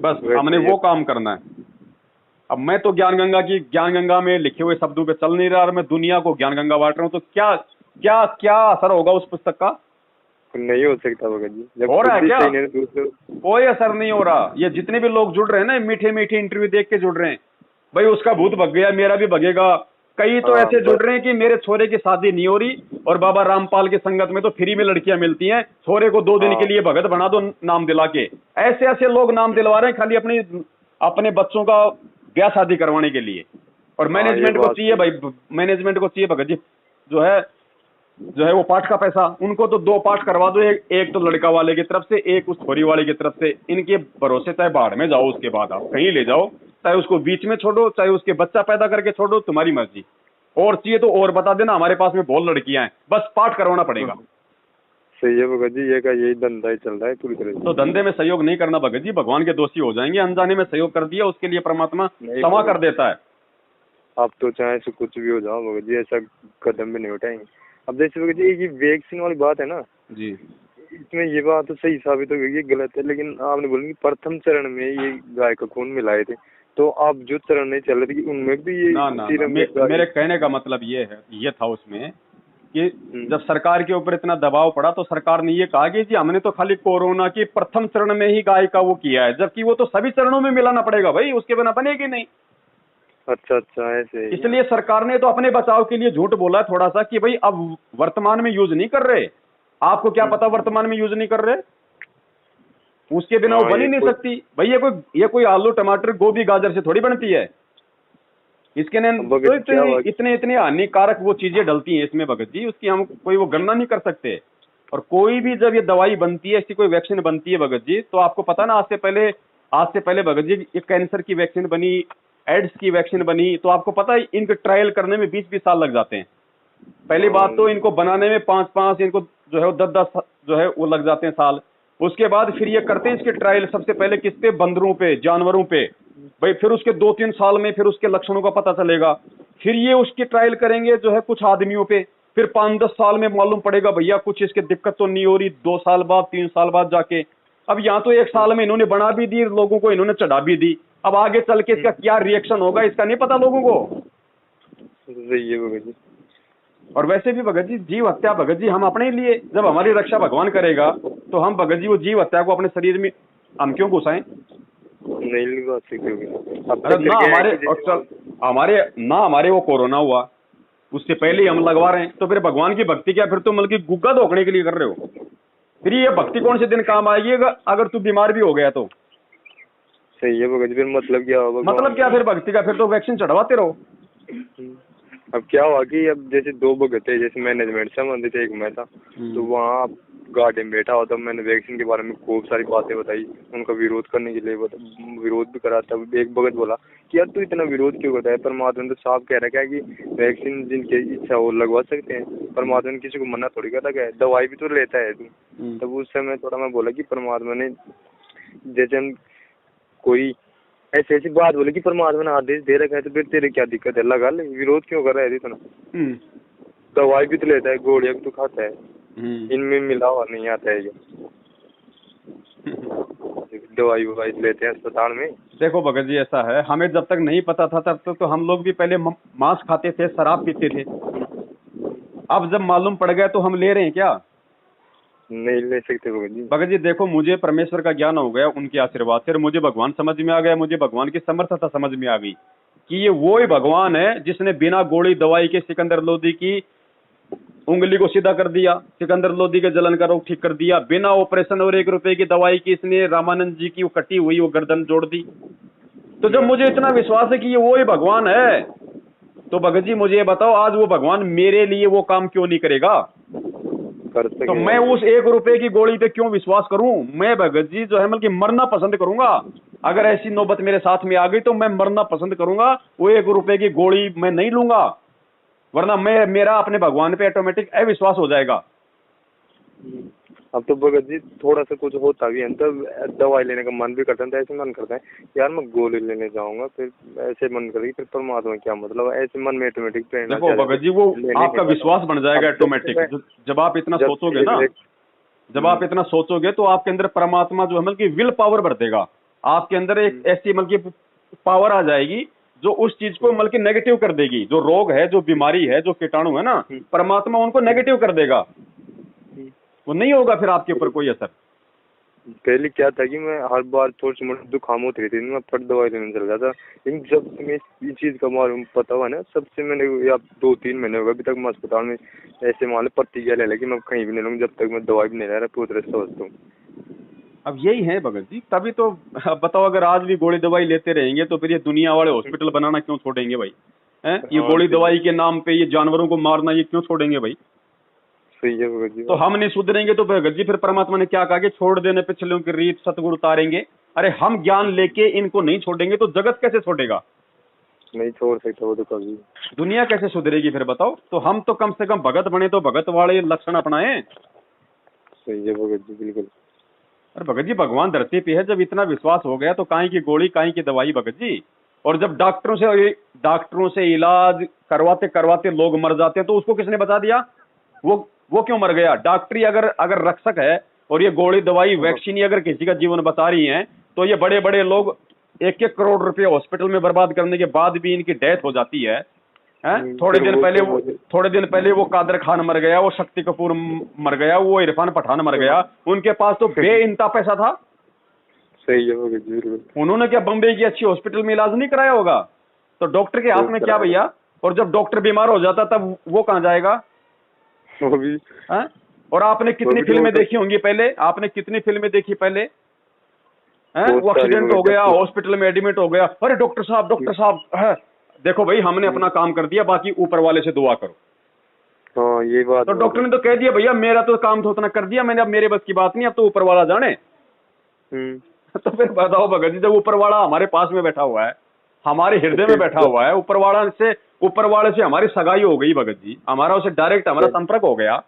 बस हमने वो काम करना है। अब मैं तो ज्ञान गंगा में लिखे हुए शब्दों पे चल नहीं रहा, और मैं दुनिया को ज्ञान गंगा बांट रहा हूँ, तो क्या क्या क्या असर होगा उस पुस्तक का? नहीं हो सकता भगत जी। जब हो रहा है क्या? कोई असर नहीं हो रहा। ये जितने भी लोग जुड़ रहे हैं ना, मीठे मीठे इंटरव्यू देख के जुड़ रहे हैं, भाई उसका भूत भग गया, मेरा भी भगेगा। कई तो ऐसे जुड़ रहे हैं कि मेरे छोरे की शादी नहीं हो रही, और बाबा रामपाल की संगत में तो फ्री में लड़कियां मिलती हैं, छोरे को 2 दिन के लिए भगत बना दो नाम दिला के। ऐसे ऐसे लोग नाम दिलवा रहे हैं खाली अपने बच्चों का ब्याह शादी करवाने के लिए। और मैनेजमेंट को चाहिए भाई, मैनेजमेंट को चाहिए भगत जी जो है वो पाठ का पैसा। उनको तो 2 पाठ करवा दो, एक तो लड़का वाले की तरफ से, एक उस छोरी वाले की तरफ से। इनके भरोसे चाहे बाढ़ में जाओ, उसके बाद आप कहीं ले जाओ, चाहे उसको बीच में छोड़ो, चाहे उसके बच्चा पैदा करके छोड़ो, तुम्हारी मर्जी। और चाहिए तो और बता देना, हमारे पास में बहुत लड़कियां हैं, बस पाठ करवाना पड़ेगा। सही है भगत जी, ये का यही धंधा ही चल रहा है पूरी तरह से। तो धंधे में सहयोग नहीं करना भगत जी, भगवान के दोषी हो जाएंगे। अनजाने में सहयोग कर दिया, उसके लिए परमात्मा क्षमा कर देता है। आप तो चाहे से कुछ भी हो जाओ भगत जी, ऐसा कदम भी नहीं उठाएंगे। अब जैसे भगत जी ये वैक्सीन वाली बात है ना जी, इसमें ये बात तो सही साबित हो गई, ये गलत है, लेकिन आपने बोला कि प्रथम चरण में ये गाय का खून मिलाए थे, तो आप जो चरण नहीं चल रहे थे उनमें भी ये ना, मेरे कहने का मतलब ये था उसमें कि जब सरकार के ऊपर इतना दबाव पड़ा तो सरकार ने ये कहा कि जी हमने तो खाली कोरोना के प्रथम चरण में ही गाय का वो किया है, जबकि वो तो सभी चरणों में मिलाना पड़ेगा भाई, उसके बिना बनेगी नहीं। अच्छा ऐसे। इसलिए सरकार ने तो अपने बचाव के लिए झूठ बोला है थोड़ा सा कि भाई अब वर्तमान में यूज नहीं कर रहे। आपको क्या पता वर्तमान में यूज नहीं कर रहे, उसके बिना वो बन ही नहीं सकती भाई। ये कोई आलू टमाटर गोभी गाजर से थोड़ी बनती है। इसके तो इतने हानिकारक वो चीजें डलती हैं इसमें भगत जी, उसकी हम कोई वो गणना नहीं कर सकते। और कोई भी जब ये दवाई बनती है, ऐसी कोई वैक्सीन बनती है भगत जी, तो आपको पता ना आज से पहले भगत जी एक कैंसर की वैक्सीन बनी, एड्स की वैक्सीन बनी, तो आपको पता है इनके ट्रायल करने में 20-20 साल लग जाते हैं। पहली बात तो इनको बनाने में 5-5, इनको जो है 10-10 जो है वो लग जाते हैं साल। उसके बाद फिर ये करते हैं इसके ट्रायल सबसे पहले किस पे, बंदरों पे, जानवरों पे भाई, फिर उसके 2-3 साल में फिर उसके लक्षणों का पता चलेगा, फिर ये उसकी ट्रायल करेंगे जो है कुछ आदमियों पे, फिर 5-10 साल में मालूम पड़ेगा भैया कुछ इसके दिक्कत तो नहीं हो रही, 2 साल बाद 3 साल बाद जाके, अब यहाँ तो 1 साल में इन्होंने बना भी दी, लोगों को इन्होंने चढ़ा भी दी, अब आगे चल के इसका क्या रिएक्शन होगा इसका नहीं पता लोगों को। सही है भगत जी। और वैसे भी भगत जी जीव हत्या भगत जी हम अपने लिए, जब हमारी रक्षा भगवान करेगा तो हम भगत जी वो जीव हत्या को अपने शरीर में हम क्यों घुसाएं? नहीं बात ठीक होगी। अरे ना हमारे वो कोरोना हुआ उससे पहले ही हम लगवा रहे हैं, तो फिर भगवान की भक्ति क्या, फिर तो मतलब कि गुग्गा धोखने के लिए कर रहे हो। फिर ये भक्ति कौन से दिन काम आएगी अगर तू बीमार भी हो गया तो? सही है भगत जी, फिर मतलब क्या होगा? मतलब क्या फिर भक्ति का, फिर तो वैक्सीन चढ़वाते रहो। अब क्या हुआ कि अब जैसे 2 भगत थे, जैसे मैनेजमेंट से संबंधित एक मैं था, तो वहाँ गाड़ी में बैठा होता, मैंने वैक्सीन के बारे में खूब सारी बातें बताई, उनका विरोध करने के लिए विरोध भी करा था। एक भगत बोला कि यार तू इतना विरोध क्यों करता है, परमात्मा ने तो साफ कह रखा है कि वैक्सीन जिनकी इच्छा वो लगवा सकते हैं, परमात्मा ने किसी को मना थोड़ी कर रखा है, दवाई भी तो लेता है तू। तब उस समय थोड़ा मैं बोला कि परमात्मा ने जैसे हम कोई ऐसी बात बोले कि परमात्मा ने आदेश दे रखा है, तो फिर तेरे क्या दिक्कत है, लगा ले, विरोध क्यों कर रहा है इतना? दवाई भी तो लेता है, गोलियां भी तो खाता है, इनमें मिला हुआ नहीं आता है दवाई लेते हैं अस्पताल में। देखो भगत जी ऐसा है, हमें जब तक नहीं पता था तब तक तो हम लोग भी पहले मांस खाते थे, शराब पीते थे। अब जब मालूम पड़ गया तो हम ले रहे हैं क्या? नहीं ले सकते भगत जी देखो मुझे परमेश्वर का ज्ञान हो गया उनके आशीर्वाद से, मुझे भगवान समझ में आ गया, मुझे भगवान की समर्थता समझ में आ गई कि ये वो ही भगवान है जिसने बिना गोली दवाई के सिकंदर लोधी की उंगली को सीधा कर दिया, सिकंदर लोधी के जलन का रोग ठीक कर दिया, बिना ऑपरेशन और 1 रुपए की दवाई की इसने रामानंद जी की वो कटी हुई वो गर्दन जोड़ दी। तो जब मुझे इतना विश्वास है कि ये वो ही भगवान है, तो भगत जी मुझे बताओ आज वो भगवान मेरे लिए वो काम क्यों नहीं करेगा? तो मैं उस 1 रुपए की गोली पे क्यों विश्वास करूं? मैं भगत जी जो है मतलब कि मरना पसंद करूंगा। अगर ऐसी नौबत मेरे साथ में आ गई तो मैं मरना पसंद करूंगा, वो 1 रुपए की गोली मैं नहीं लूंगा, वरना मेरा अपने भगवान पे ऑटोमेटिक अविश्वास हो जाएगा। अब तो भगत जी थोड़ा सा कुछ होता भी है तो दवाई लेने का मन भी करता है, तो ऐसे मन करता है यार मैं गोली लेने जाऊंगा, फिर ऐसे मन करेगी, फिर परमात्मा क्या मतलब, ऐसे मन में ऑटोमेटिक प्रेरणा। देखो भगत जी वो आपका विश्वास बन जाएगा ऑटोमेटिक, जब आप इतना सोचोगे ना, जब आप इतना सोचोगे तो आपके अंदर परमात्मा जो है मतलब की विल पावर बढ़ देगा, आपके अंदर एक ऐसी मतलब की पावर आ जाएगी जो उस चीज को मतलब की नेगेटिव कर देगी। जो रोग है, जो बीमारी है, जो कीटाणु है ना, परमात्मा उनको नेगेटिव कर देगा, वो नहीं होगा फिर आपके ऊपर कोई असर। पहले क्या था कि मैं हर बार थोड़ी मोटी जुकाम होती रहती थी, मैं फट दवाई लेने चल जाता, लेकिन जब मैं इस चीज़ का मालूम पता हुआ ना, सबसे मैंने या 2-3 महीने हो गए अभी तक मैं अस्पताल में ऐसे मान लो प्रतिज्ञा ले लेकिन मैं कहीं भी नहीं लूँगा जब तक मैं दवाई भी नहीं ले रहा, पूरी तरह स्वस्थ हूँ। अब यही है भगत जी, तभी तो बताओ अगर आज भी गोली दवाई लेते रहेंगे तो फिर ये दुनिया वाले हॉस्पिटल बनाना क्यों छोड़ेंगे भाई? हैं ये गोली दवाई के नाम पे ये जानवरों को मारना ये क्यों छोड़ेंगे भाई? सही है भगत जी। तो हम नहीं सुधरेंगे तो भगत जी फिर परमात्मा ने क्या कहा कि छोड़ देने पिछलों की रीत सतगुरु उतारेंगे। अरे हम ज्ञान लेके इनको नहीं छोड़ेंगे तो जगत कैसे छोड़ेगा? नहीं छोड़ सकता वो तो कभी। दुनिया कैसे सुधरेगी फिर बताओ? तो हम तो कम से कम भगत बने तो भगत वाले लक्षण अपनाएं। सही है भगत जी, बिल्कुल। अरे भगत जी, भगवान धरती पे है, जब इतना विश्वास हो गया तो काहे की गोली, काहे की दवाई भगत जी। और जब डॉक्टरों से इलाज करवाते करवाते लोग मर जाते हैं तो उसको किसने बचा दिया? वो क्यों मर गया? डॉक्टरी अगर अगर रक्षक है और ये गोली दवाई वैक्सीन अगर किसी का जीवन बचा रही है, तो ये बड़े बड़े लोग 1-1 करोड़ रुपए हॉस्पिटल में बर्बाद करने के बाद भी इनकी डेथ हो जाती है। थोड़े दिन पहले वो कादर खान मर गया, वो शक्ति कपूर मर गया, वो इरफान पठान मर गया। उनके पास तो बेइंतहा पैसा था। सही है भगत जी। उन्होंने क्या बम्बई की अच्छी हॉस्पिटल में इलाज नहीं कराया होगा? तो डॉक्टर के हाथ में क्या भैया? और जब डॉक्टर बीमार हो जाता तब वो कहाँ जाएगा? वो भी। और आपने कितनी फिल्में देखी होंगी पहले? आपने कितनी फिल्में देखी पहले? वो एक्सीडेंट हो गया, हॉस्पिटल में एडमिट हो गया, अरे डॉक्टर साहब देखो भाई, हमने अपना काम कर दिया, बाकी ऊपर वाले से दुआ करो। हाँ, ये बात। तो डॉक्टर ने तो कह दिया भैया मेरा तो काम तो उतना कर दिया मैंने, अब मेरे बस की बात नहीं, अब तो ऊपर वाला जाने। तो फिर बताओ भगत जी, जब ऊपर वाला हमारे पास में बैठा हुआ है, हमारे हृदय में बैठा हुआ है, ऊपर वाले से हमारी सगाई हो गई भगत जी, हमारा उसे डायरेक्ट हमारा संपर्क हो गया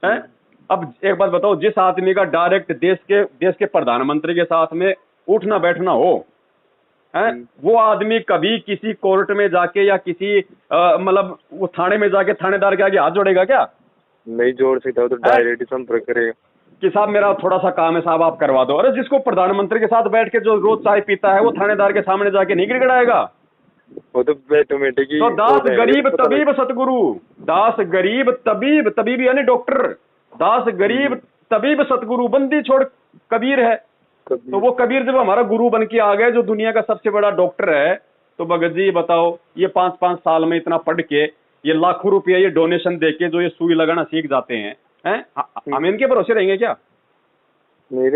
है। अब एक बात बताओ, जिस आदमी का डायरेक्ट देश के प्रधानमंत्री के साथ में उठना बैठना हो, वो आदमी कभी किसी कोर्ट में जाके या किसी मतलब वो थाने में जाके थानेदार के आगे हाथ जोड़ेगा क्या? नहीं जोड़ सकता, तो डायरेक्ट संपर्क करेगा कि साहब मेरा थोड़ा सा काम है साहब, आप करवा दो। अरे जिसको प्रधानमंत्री के साथ बैठ के जो रोज चाय पीता है, वो थानेदार के सामने जाके नहीं गिड़गिड़ाएगा? वो तो ऑटोमेटिक ही। तो दास गरीब तबीब सतगुरु, दास गरीब तबीब यानी डॉक्टर, दास गरीब तबीब सतगुरु, बंदी छोड़ कबीर है। तो वो कबीर जब हमारा गुरु बन के आ गए, जो दुनिया का सबसे बड़ा डॉक्टर है, तो भगत जी बताओ, ये 5-5 साल में इतना पढ़ के, ये लाखों रुपया ये डोनेशन देके जो ये सुई लगाना सीख जाते हैं, हम इनके भरोसे रहेंगे क्या? नहीं।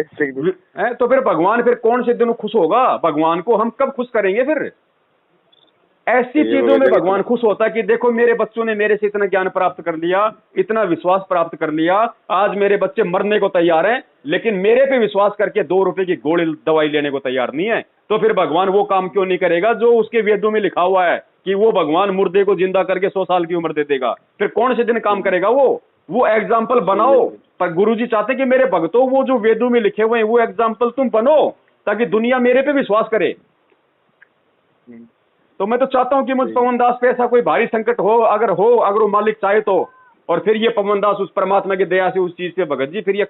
तो फिर भगवान फिर कौन से दिन खुश होगा? भगवान को हम कब खुश करेंगे? फिर ऐसी चीजों में भगवान खुश होता है कि देखो मेरे बच्चों ने मेरे से इतना ज्ञान प्राप्त कर लिया, इतना विश्वास प्राप्त कर लिया, आज मेरे बच्चे मरने को तैयार हैं, लेकिन मेरे पे विश्वास करके 2 रुपए की गोली दवाई लेने को तैयार नहीं है। तो फिर भगवान वो काम क्यों नहीं करेगा जो उसके वेदों में लिखा हुआ है कि वो भगवान मुर्दे को जिंदा करके 100 साल की उम्र दे देगा? फिर कौन से दिन काम करेगा वो एग्जाम्पल बनाओ। पर गुरुजी चाहते कि मेरे भक्तों, वो जो वेदों में लिखे हुए हैं वो एग्जाम्पल तुम बनो, ताकि दुनिया मेरे पे विश्वास करे। तो मैं तो चाहता हूं कि मुझ पवन दास पे ऐसा कोई भारी संकट हो, अगर वो मालिक चाहे तो, और फिर ये पवन दास उस परमात्मा की दया से उस चीज पे भगत जी फिर ये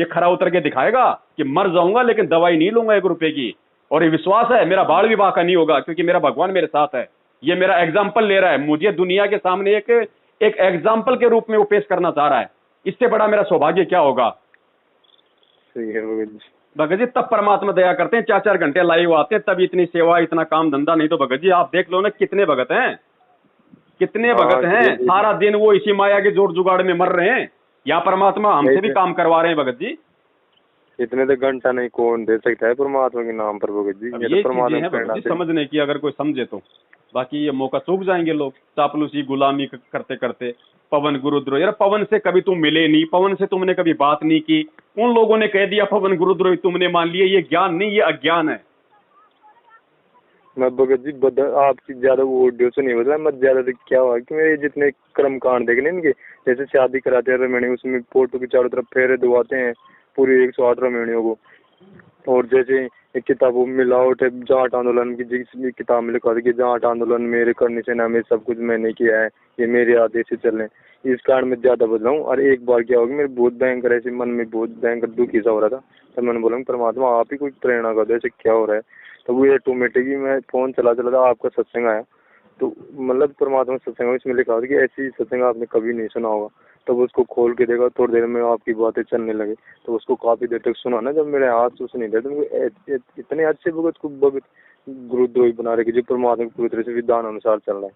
खरा उतर के दिखाएगा कि मर जाऊंगा लेकिन दवाई नहीं लूंगा 1 रुपए की, और ये विश्वास है मेरा बाल विवाह का नहीं होगा, क्योंकि मेरा भगवान मेरे साथ है। ये मेरा एग्जाम्पल ले रहा है, मुझे दुनिया के सामने एक एग्जाम्पल के रूप में वो पेश करना चाह रहा है। इससे बड़ा मेरा सौभाग्य क्या होगा? सही है भगत जी, तब परमात्मा दया करते हैं, 4-4 घंटे लाइव आते हैं, तब इतनी सेवा इतना काम धंधा। नहीं तो भगत जी आप देख लो ना, कितने भगत हैं, सारा दिन वो इसी माया के जोड़ जुगाड़ में मर रहे हैं। या परमात्मा हमसे भी काम करवा रहे हैं भगत जी। इतने तो घंटा नहीं कौन दे सकता है परमात्मा के नाम पर भगत जी। ये चीजें हैं भगत जी समझने की, अगर कोई समझे तो। बाकी ये मौका चूक जाएंगे लोग, चापलूसी गुलामी करते करते। पवन गुरुद्रोह, यार पवन से कभी तुम मिले नहीं, पवन से तुमने कभी बात नहीं की, उन लोगों ने कह दिया पवन गुरुद्रोह तुमने मान लिया। ये ज्ञान नहीं, ये अज्ञान है। मैं भगत जी आपकी ज्यादा वो ऑडियो से नहीं बता, मैं ज्यादा क्या हुआ कि मेरे जितने कर्म कांड देखने इनके, जैसे शादी कराते हैं रमणी, उसमें फोटो के चारों तरफ फेरे दबाते हैं पूरी 108 रमणियों को। और जैसे एक किताब मिलावट है जाट आंदोलन की, जिस किताब में लिखा था कि जाट आंदोलन मेरे करने से ना, मैं सब कुछ मैंने किया है, ये मेरे आदेश से चल रहे हैं। इस कारण मैं ज्यादा बदला हूँ। और एक बार क्या होगा, मेरे बहुत भयंकर ऐसे मन में बहुत भयंकर दुखी सा हो रहा था, तब मैंने बोला परमात्मा आप ही कुछ प्रेरणा कर दो, ऐसे क्या हो रहा है। तो वो ऑटोमेटिकली मैं फोन चला था, आपका सत्संग आया, तो मतलब परमात्मा सत्संग इसमें लिखा था कि ऐसी सत्संग आपने कभी नहीं सुना होगा। तब उसको खोल के देखा, थोड़ी देर में आपकी बातें चलने लगे, तो उसको काफी देर तक सुना ना। जब मेरे हाथ से नहीं थे तो इतने अच्छे भगत को भगत गुरुद्रोही बना रहे जो परमात्मा के पूरी तरह से विधान अनुसार चल रहा है।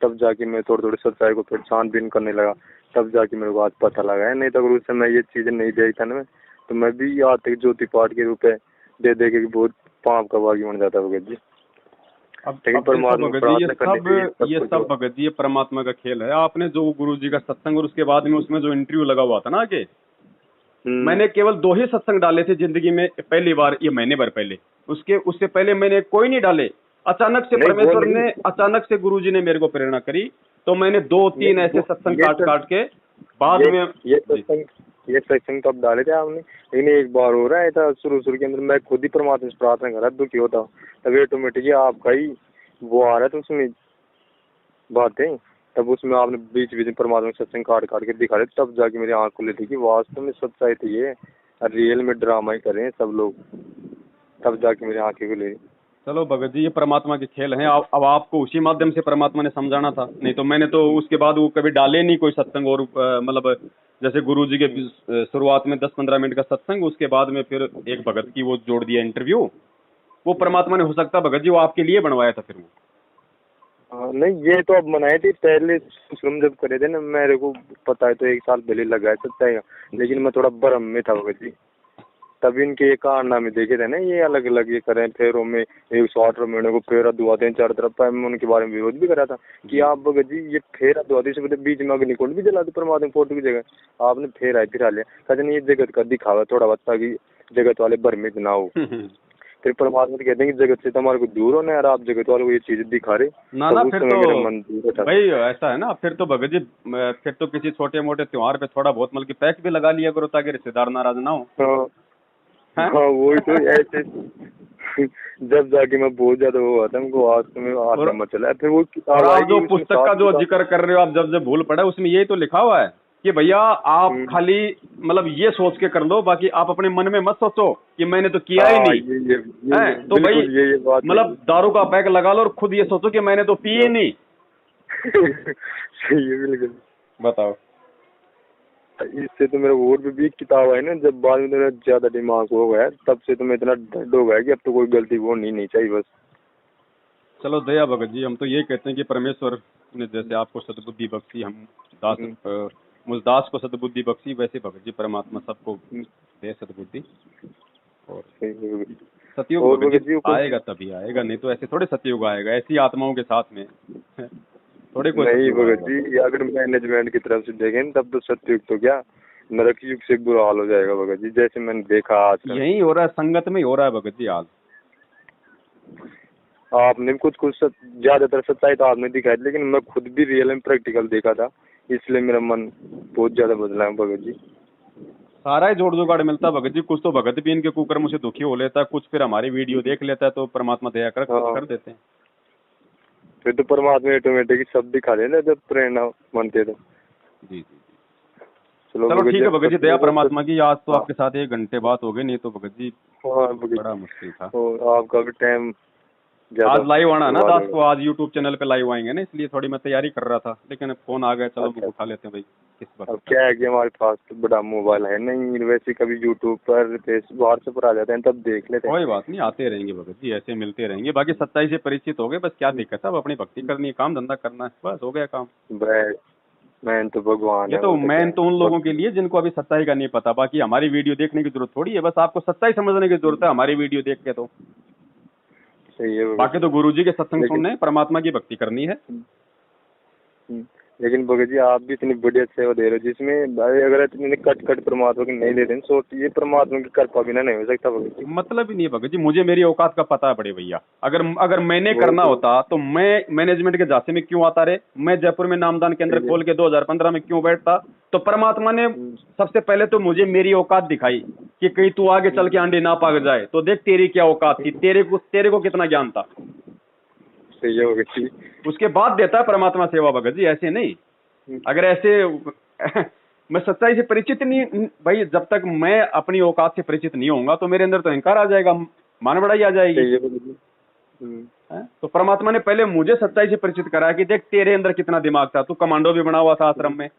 तब जाके मैं थोड़ी सच्चाई को फिर छानबीन करने लगा, तब जाके मेरे को आज पता लगा है। नहीं तो अगर उस समय ये चीजें नहीं देखता ना, तो मैं भी आज तक ज्योति पाठ के रूप में दे के बहुत पाप का भागी बन जाता भगत जी। ये सब भगत जी परमात्मा का खेल है। आपने जो गुरु जी का सत्संग और उसके बाद में उसमें जो इंटरव्यू लगा हुआ था ना आगे, मैंने केवल 2 ही सत्संग डाले थे जिंदगी में, पहली बार ये महीने भर पहले, उससे पहले मैंने कोई नहीं डाले। अचानक से परमेश्वर ने, अचानक से गुरु जी ने मेरे को प्रेरणा करी, तो मैंने 2-3 ऐसे सत्संग काट के बाद में ये सत्संग तो अब डाले थे आपने, लेकिन एक बार हो रहा है था शुरू के अंदर मैं खुद ही परमात्मा से प्रार्थना कर रहा दुखी होता, तब ऑटोमेटिकली आपका ही वो आ रहा था उसमें बातें, तब उसमें आपने बीच बीच में परमात्मा के सत्संग काट के दिखा रहे, तब जाके मेरी आँख खुली थी कि वास्तव में सच्चाई थी ये, रियल में ड्रामा ही कर रहे हैं सब लोग, तब जाके मेरी आँखें खुली। चलो भगत जी, ये परमात्मा के खेल हैं। अब आपको उसी माध्यम से परमात्मा ने समझाना था, नहीं तो मैंने तो उसके बाद वो कभी डाले नहीं कोई सत्संग। और मतलब जैसे गुरु जी के शुरुआत में 10-15 मिनट का सत्संग, उसके बाद में फिर एक भगत की वो जोड़ दिया इंटरव्यू, वो परमात्मा ने हो सकता भगत जी वो आपके लिए बनवाया था फिर वो। नहीं, ये तो अब मनाए थे पहले शुरू जब करे थे ना, मेरे को पता है तो 1 साल पहले लगा है सच्चाई, लेकिन मैं थोड़ा भ्रम में था भगत जी, तभी इनके ये कारनामे देखे थे ना, ये अलग अलग ये करें फेरों में 108 महीने को फेरा दुआते हैं 4 तरफ, मैं उनके बारे में विरोध भी करा था कि आप भगत जी ये फेरा दुआते से बीच में अग्निकुंड भी जला दो परमात्मा फोटो की जगह, आपने फेरा फिरा लिया, कहते नहीं ये जगत का दिखावा थोड़ा बहुत ताकि जगत वाले भ्रमित ना हो। फिर परमात्मा तो कहते हैं कि जगत से तुम्हारे को दूर होना है, और आप जगत वालों को ये चीज दिखा रहे ना। फिर तो भाई ऐसा है ना, फिर तो भगत जी फिर तो किसी छोटे मोटे त्योहार पे थोड़ा बहुत मतलब पैक भी लगा लिया करो ताकि रिश्तेदार नाराज ना हो। हाँ वही तो ऐसे जब जाके मैं बहुत ज्यादा वो हुआ था हमको आज तो मेरा हाथ में चला, फिर वो किताब आप जो पुस्तक का जो जिक्र कर रहे हो, आप जब भूल पड़ा उसमें यही तो लिखा हुआ है कि भैया आप खाली मतलब ये सोच के कर लो, बाकी आप अपने मन में मत सोचो कि मैंने तो किया ही नहीं। तो भाई मतलब दारू का पैक लगा लो और खुद ये सोचो कि मैंने तो पिए नहीं। सही है बिल्कुल। बताओ, इससे तो मेरा और भी किताब है ना, जब बाद में मेरा ज्यादा दिमाग हो गया तब से तो मैं इतना डर हो गया कि अब तो कोई गलती वो नहीं चाहिए बस। चलो दया भगत जी, हम तो ये कहते हैं कि परमेश्वर ने जैसे आपको सद्बुद्धि बख्शी, हम दास मुझदास को सद्बुद्धि बख्शी, वैसे भगत जी परमात्मा सबको दे सद्बुद्धि। और सतयुग भगत जी आएगा तभी आएगा, नहीं तो ऐसे थोड़े सतयुग आएगा ऐसी आत्माओं के साथ में थोड़े कोई नहीं भगत जी, अगर मैनेजमेंट की तरफ से देखें तब तो सतयुग तो क्या नरक युग से बुरा हाल हो जाएगा भगत जी, जैसे मैंने देखा आज यही हो रहा है, संगत में ही हो रहा है भगत जी आज। आपने कुछ ज्यादातर सच्चाई तो आपने दिखाई, लेकिन मैं खुद भी रियल में प्रैक्टिकल देखा था, इसलिए मेरा मन बहुत ज्यादा बदला है भगत जी। सारा ही जोड़ जुगाड़ मिलता है भगत जी, कुछ तो भगत भी इनके कुकर्म से दुखी हो लेता है, कुछ फिर हमारी वीडियो देख लेता है तो परमात्मा दया कर देते हैं। फिर तो परमात्मा ऑटोमेटिक सब दिखा देना जब प्रेरणा बनते तो। जी। चलो ठीक है भगत जी, दया परमात्मा की। आज तो आपके साथ 1 घंटे बात हो गई, नहीं तो भगत जी बड़ा मुश्किल था। आपका भी टाइम आज लाइव आना ना दास को, आज यूट्यूब चैनल पे लाइव आएंगे ना, इसलिए थोड़ी मैं तैयारी कर रहा था, लेकिन फोन आ गया, चलो उठा लेते हैं भाई। किस बात अब क्या है कि हमारे पास तो बड़ा मोबाइल है नहीं, वैसे कभी यूट्यूब पर फेसबुक व्हाट्सएप पर आ जाते हैं तब देख लेते हैं। कोई बात नहीं, आते रहेंगे भगत जी, ऐसे मिलते रहेंगे, बाकी सच्चाई से परिचित हो गए, बस क्या दिक्कत है, अब अपनी भक्ति करनी है, काम धंधा करना है, बस हो गया काम। मैन तो भगवान ये तो मैन तो उन लोगों के लिए जिनको अभी सच्चाई का नहीं पता, बाकी हमारी वीडियो देखने की जरूरत थोड़ी है, बस आपको सच्चाई समझने की जरूरत है हमारी वीडियो देख के। तो सही है, बाकी तो गुरुजी के सत्संग सुनने, परमात्मा की भक्ति करनी है। लेकिन भगत जी आप भी इतनी बढ़िया सेवा दे रहे हो, जिसमें अगर इतने कट परमात्मा की नहीं देते सोच, ये परमात्मा की कृपा बिना नहीं हो सकता भगत जी। मतलब ही नहीं है भगत जी, मुझे मेरी औकात का पता है बड़े भैया, अगर मैंने करना होता तो मैं मैनेजमेंट के झांसे में क्यों आता रहे, मैं जयपुर में नामदान केंद्र खोल के 2015 में क्यों बैठता। तो परमात्मा ने सबसे पहले तो मुझे मेरी औकात दिखाई कि कहीं तू आगे चल के अंडे ना पाग जाए, तो देख तेरी क्या औकात थी, तेरे को कितना ज्ञान था। सही है भगत जी। उसके बाद देता है परमात्मा सेवा भगत जी, ऐसे नहीं। अगर ऐसे मैं सच्चाई से परिचित नहीं भाई, जब तक मैं अपनी औकात से परिचित नहीं होऊंगा तो मेरे अंदर तो अहंकार आ जाएगा, मान बढ़ाई आ जाएगी। तो परमात्मा ने पहले मुझे सच्चाई से परिचित करा कि देख तेरे अंदर कितना दिमाग था, तू कमांडो भी बना हुआ था आश्रम में,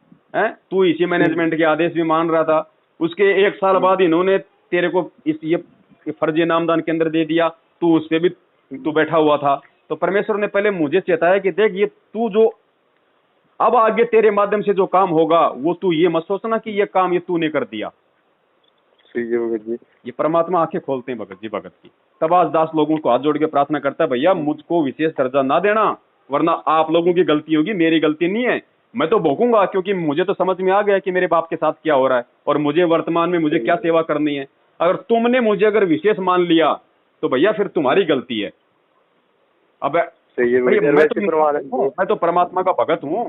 तू इसी मैनेजमेंट के आदेश भी मान रहा था। उसके 1 साल बाद इन्होंने तेरे को ये फर्जी नामदान केंद्र दे दिया, तू उस पर भी तू बैठा हुआ था। तो परमेश्वर ने पहले मुझे चेताया कि देख ये तू जो अब आगे तेरे माध्यम से जो काम होगा वो तू ये मत सोचना कि ये काम ये तूने कर दिया। भगत जी ये परमात्मा आंखें खोलते हैं भगत जी भगत की। तब आज दास लोगों को हाथ जोड़ के प्रार्थना करता है, भैया मुझको विशेष दर्जा ना देना, वरना आप लोगों की गलती होगी, मेरी गलती नहीं है। मैं तो भोगूंगा क्योंकि मुझे तो समझ में आ गया कि मेरे बाप के साथ क्या हो रहा है और मुझे वर्तमान में मुझे क्या सेवा करनी है। अगर तुमने मुझे अगर विशेष मान लिया तो भैया फिर तुम्हारी गलती है। अब सही है भाई, भगत जी। मैं तो परमात्मा का भगत हूँ।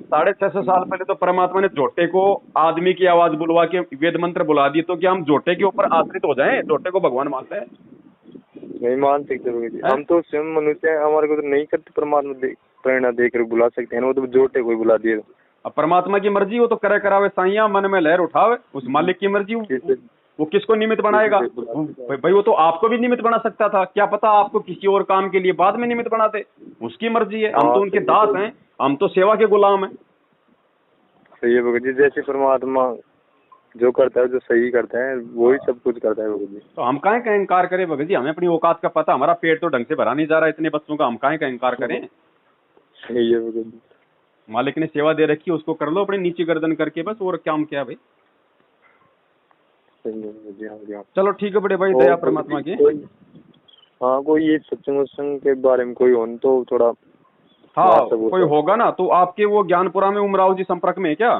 650 साल पहले तो परमात्मा ने जोटे को आदमी की आवाज बुलवा के वेद मंत्र बुला दिए, तो क्या हम जोटे के ऊपर आश्रित हो जाएं? जोटे को भगवान मानते हैं? नहीं मान सकते भगत जी, हम तो स्वयं मनुष्य हैं, हमारे को तो नहीं करते परमात्मा प्रेरणा देकर बुला सकते हैं, वो तो जोटे को ही बुला दिए। अब परमात्मा की मर्जी, वो तो करे करावे साइया, मन में लहर उठावे, उस मालिक की मर्जी। वो किसको निमित्त बनाएगा? भाई वो तो आपको भी निमित्त बना सकता था, क्या पता आपको किसी और काम के लिए बाद में निमित्त बनाते। उसकी मर्जी है, हम तो उनके दास हैं, हम तो सेवा के गुलाम हैं। सही है भगत जी, जैसे परमात्मा जो करता है, जो सही करता है, वही सब कुछ करता है भगत जी। तो हम काहे का इनकार करें भगत जी? हमें अपनी औकात का पता, हमारा पेट तो ढंग से भरा नहीं जा रहा इतने बच्चों का, हम काहे का इनकार करें? सही है भगत जी। मालिक ने सेवा दे रखी है, उसको कर लो अपनी नीची गर्दन करके, बस। और काम क्या भाई? सही है भगत जी। हाँ, चलो ठीक है बड़े भाई, दया परमात्मा की। हाँ, कोई ये सत्संग के बारे में कोई हो तो थोड़ा। हाँ, कोई होगा ना तो आपके वो ज्ञानपुरा में उमराव जी संपर्क में है क्या?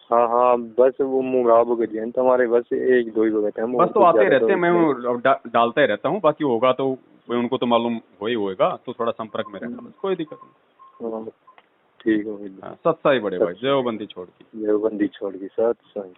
हाँ हाँ, बस वो मुमराव भगत जी हैं तो हमारे बस 1-2 ही भगत हैं। बस तो आते रहते हैं, मैं डालता ही रहता हूँ, बाकी होगा तो उनको तो मालूम हो ही होएगा, तो थोड़ा संपर्क में रहना, बस कोई दिक्कत नहीं। ठीक है। सत्साई बड़े भाई, देवबंदी छोड़ की। देवबंदी छोड़ की सत्संग।